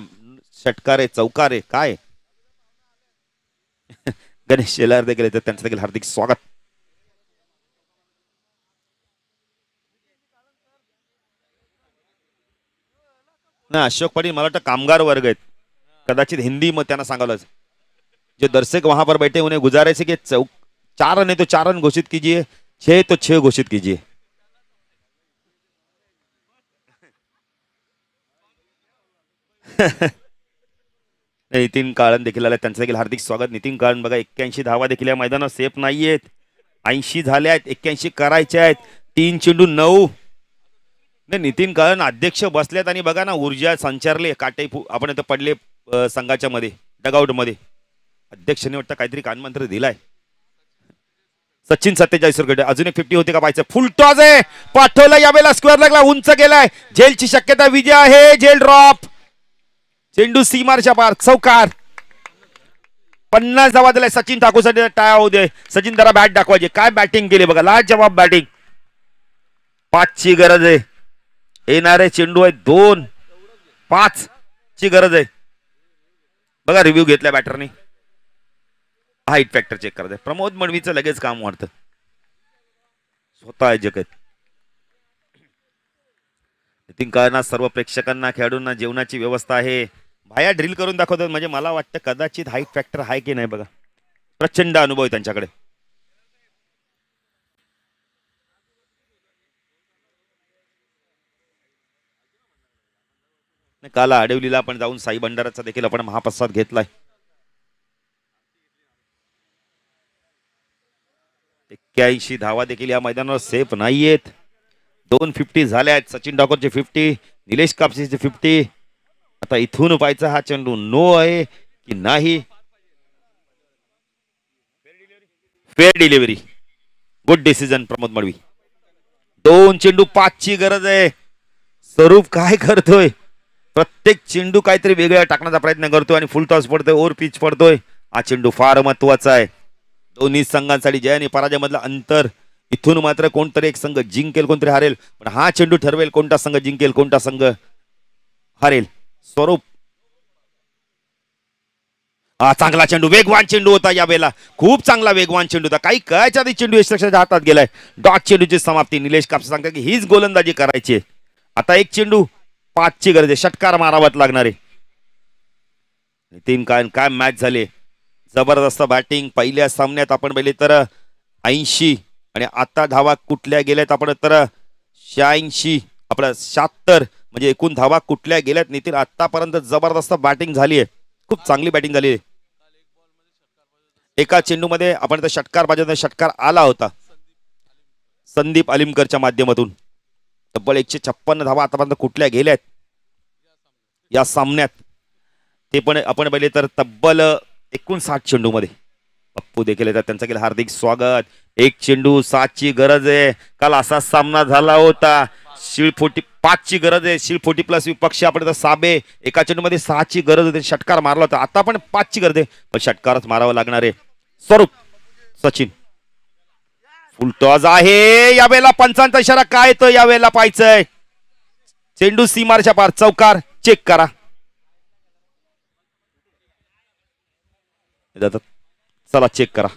षटकारे चौकारे काय गणेश शेलार देखील येतात, त्यांचं देखील हार्दिक स्वागत. ना अशोक पाटील मला वाटतं कामगार वर्ग आहेत, कदाचित हिंदी मग त्यांना सांगावं. जो दर्शक वहां पर बैठे उन्हें गुजारिश है कि 4 रन है तो 4 रन घोषित कीजिए, 6 तो 6 घोषित कीजिए. नितीन काळन देखील आले, त्यांचं देखील हार्दिक स्वागत. नितीन काळन बघा 81 धावा देखील या मैदानात सेफ नाहीयेत, 80 झाल्या आहेत, 81 करायच्या आहेत, 3 चेंडू 9. नितीन काळन अध्यक्ष बसल्यात आणि बघा ना ऊर्जा संचारले काटे आपण इथं पडले संघाच्या मध्ये डगआउट मध्ये. अध्यक्षांनी वाटतं काहीतरी कानमंत्र दिलाय. सचिन 47 वर अजून एक 50 होते का पाहायचं. फुल टॉस आहे, पाठवलं यावेळेला स्क्वेअर लागला, उंच गेलाय, झेलची शक्यता विजय आहे, झेल ड्रॉप, चेंडू सीमारच्या पार, चौकार. 50 धावा दिलाय सचिन ठाकूरसाठी, टाळ्या होऊ दे. सचिन जरा बॅट दाखवायचे, काय बॅटिंग केली बघा, लाजवाब बॅटिंग. 5 ची गरज आहे, येणारे चेंडू आहे 2, 5 ची गरज आहे. बघा रिव्ह्यू घेतला बॅटरने, हाईट फॅक्टर चेक करत आहे. प्रमोद मडवीचं लगेच काम वाढतं, स्वतः जगत. नितीन काळना सर्व प्रेक्षकांना खेळाडूंना जेवणाची व्यवस्था आहे, भाया ड्रिल करून दाखवतात, म्हणजे मला वाटतं कदाचित हाईट फॅक्टर आहे की नाही बघा. प्रचंड अनुभव आहे त्यांच्याकडे. काल आडवलीला आपण जाऊन साई भंडाराचा देखील आपण महाप्रसाद घेतलाय. 81 धावा देखील या मैदानावर सेफ नाहीयेत. 250 झाल्या आहेत, सचिन ठाकूरचे 50, निलेश कापसीचे 50. आता इथून पाहायचा हा चेंडू नो आहे की नाही. Fair delivery, good decision Pramod Madavi. 2 चेंडू 5 ची गरज आहे. स्वरूप काय करतोय, प्रत्येक चेंडू काहीतरी वेगळा टाकण्याचा प्रयत्न करतोय आणि फुल टॉस पडतोय, ओव्हर पिच पडतोय. हा चेंडू फार महत्वाचा आहे दोन्ही संघांसाठी. जय आणि पराजय मधलं अंतर, इथून मात्र कोणतरी एक संघ जिंकेल कोणतरी हारेल, पण हा चेंडू ठरवेल कोणता संघ जिंकेल कोणता संघ हारेल. स्वरूप हा चांगला चेंडू, वेगवान चेंडू होता यावेळेला, खूप चांगला वेगवान चेंडू होता. काही कळायच्या आधी चेंडू यशच्या हातात गेलाय. डॉट चेंडूची समाप्ती. निलेश कापसे सांगतात की हीच गोलंदाजी करायची. आता एक चेंडू 5 ची गरज आहे, षटकार मारावाच लागणार आहे. नितीन काय मॅच झाले, जबरदस्त बॅटिंग. पहिल्या सामन्यात आपण पाहिले तर 80 आणि आता धावा कुठल्या गेल्यात आपण तर 86, आपलं 76, म्हणजे एकूण धावा कुठल्या गेल्यात. नितीन आतापर्यंत जबरदस्त बॅटिंग झाली आहे, खूप चांगली बॅटिंग झाली आहे. एका चेंडूमध्ये आपण तर षटकार पाहिजे, षटकार आला होता संदीप अलिमकरच्या माध्यमातून. तब्बल 156 धावा आतापर्यंत कुठल्या गेल्यात या सामन्यात, ते पण आपण पाहिले तर तब्बल 59 चेंडू मध्ये. पप्पू देखील येतात, त्यांचं देखील हार्दिक स्वागत. एक चेंडू 7 ची गरज आहे. काल असा सामना झाला होता, शिळफोटी 5 ची गरज आहे, शिळफोटी प्लस विपक्ष आपण तर साबे. एका चेंडू मध्ये 6 ची गरज होती, षटकार मारला होता. आता पण 5 ची गरज आहे, पण षटकारच मारावं लागणार आहे. स्वरूप सचिन फुल टॉस आहे यावेळेला. पंचांचा इशारा काय येतो यावेळेला पाहायचंय. चेंडू सीमारच्या पार, चौकार चेक करा. चला चेक करा.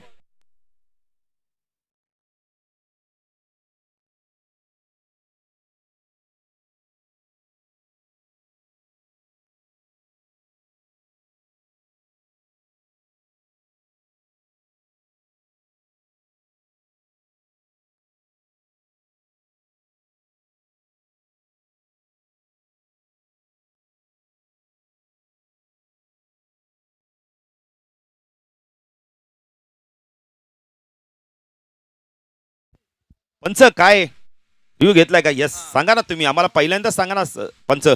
पंच काय रिव्ह्यू घेतलाय का? यस, सांगा ना तुम्ही आम्हाला पहिल्यांदाच सांगा ना पंच.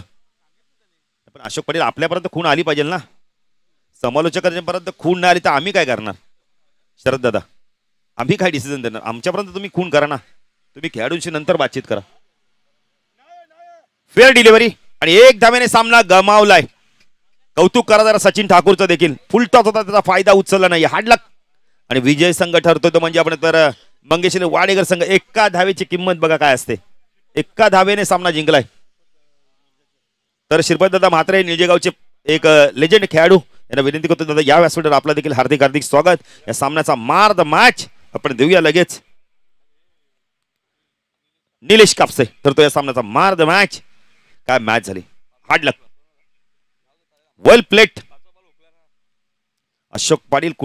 पण अशोक पाटील आपल्यापर्यंत खूण आली पाहिजे ना, समालोचकांपर्यंत खूण नाही आली तर आम्ही काय करणार? शरद दादा, आम्ही काय डिसिजन देणार? आमच्यापर्यंत तुम्ही खूण करा ना, तुम्ही खेळाडूंशी नंतर बातचीत करा. फेअर डिलिव्हरी आणि एक धावेने सामना गमावलाय. कौतुक करा जरा सचिन ठाकूरचं देखील. फुलटॉस होता, त्याचा फायदा उचलला नाही. हाडलक आणि विजय संघ ठरतो तो म्हणजे आपण तर मंगेश वाडेकर संघ. एका धावेची किंमत बघा काय असते. एका धावेने सामना जिंकलाय. तर श्रीपत दादा म्हात्रे निळजेगावचे एक लेजेंड खेळाडू यांना विनंती करतो दादा या व्यासपीठावर आपलं देखील हार्दिक हार्दिक स्वागत. या सामन्याचा मार द मॅच आपण देऊया लगेच. निलेश कापसे तर तो या सामन्याचा मार द मॅच. काय मॅच झाली. हार्ड लक, वेल प्लेट. अशोक पाटील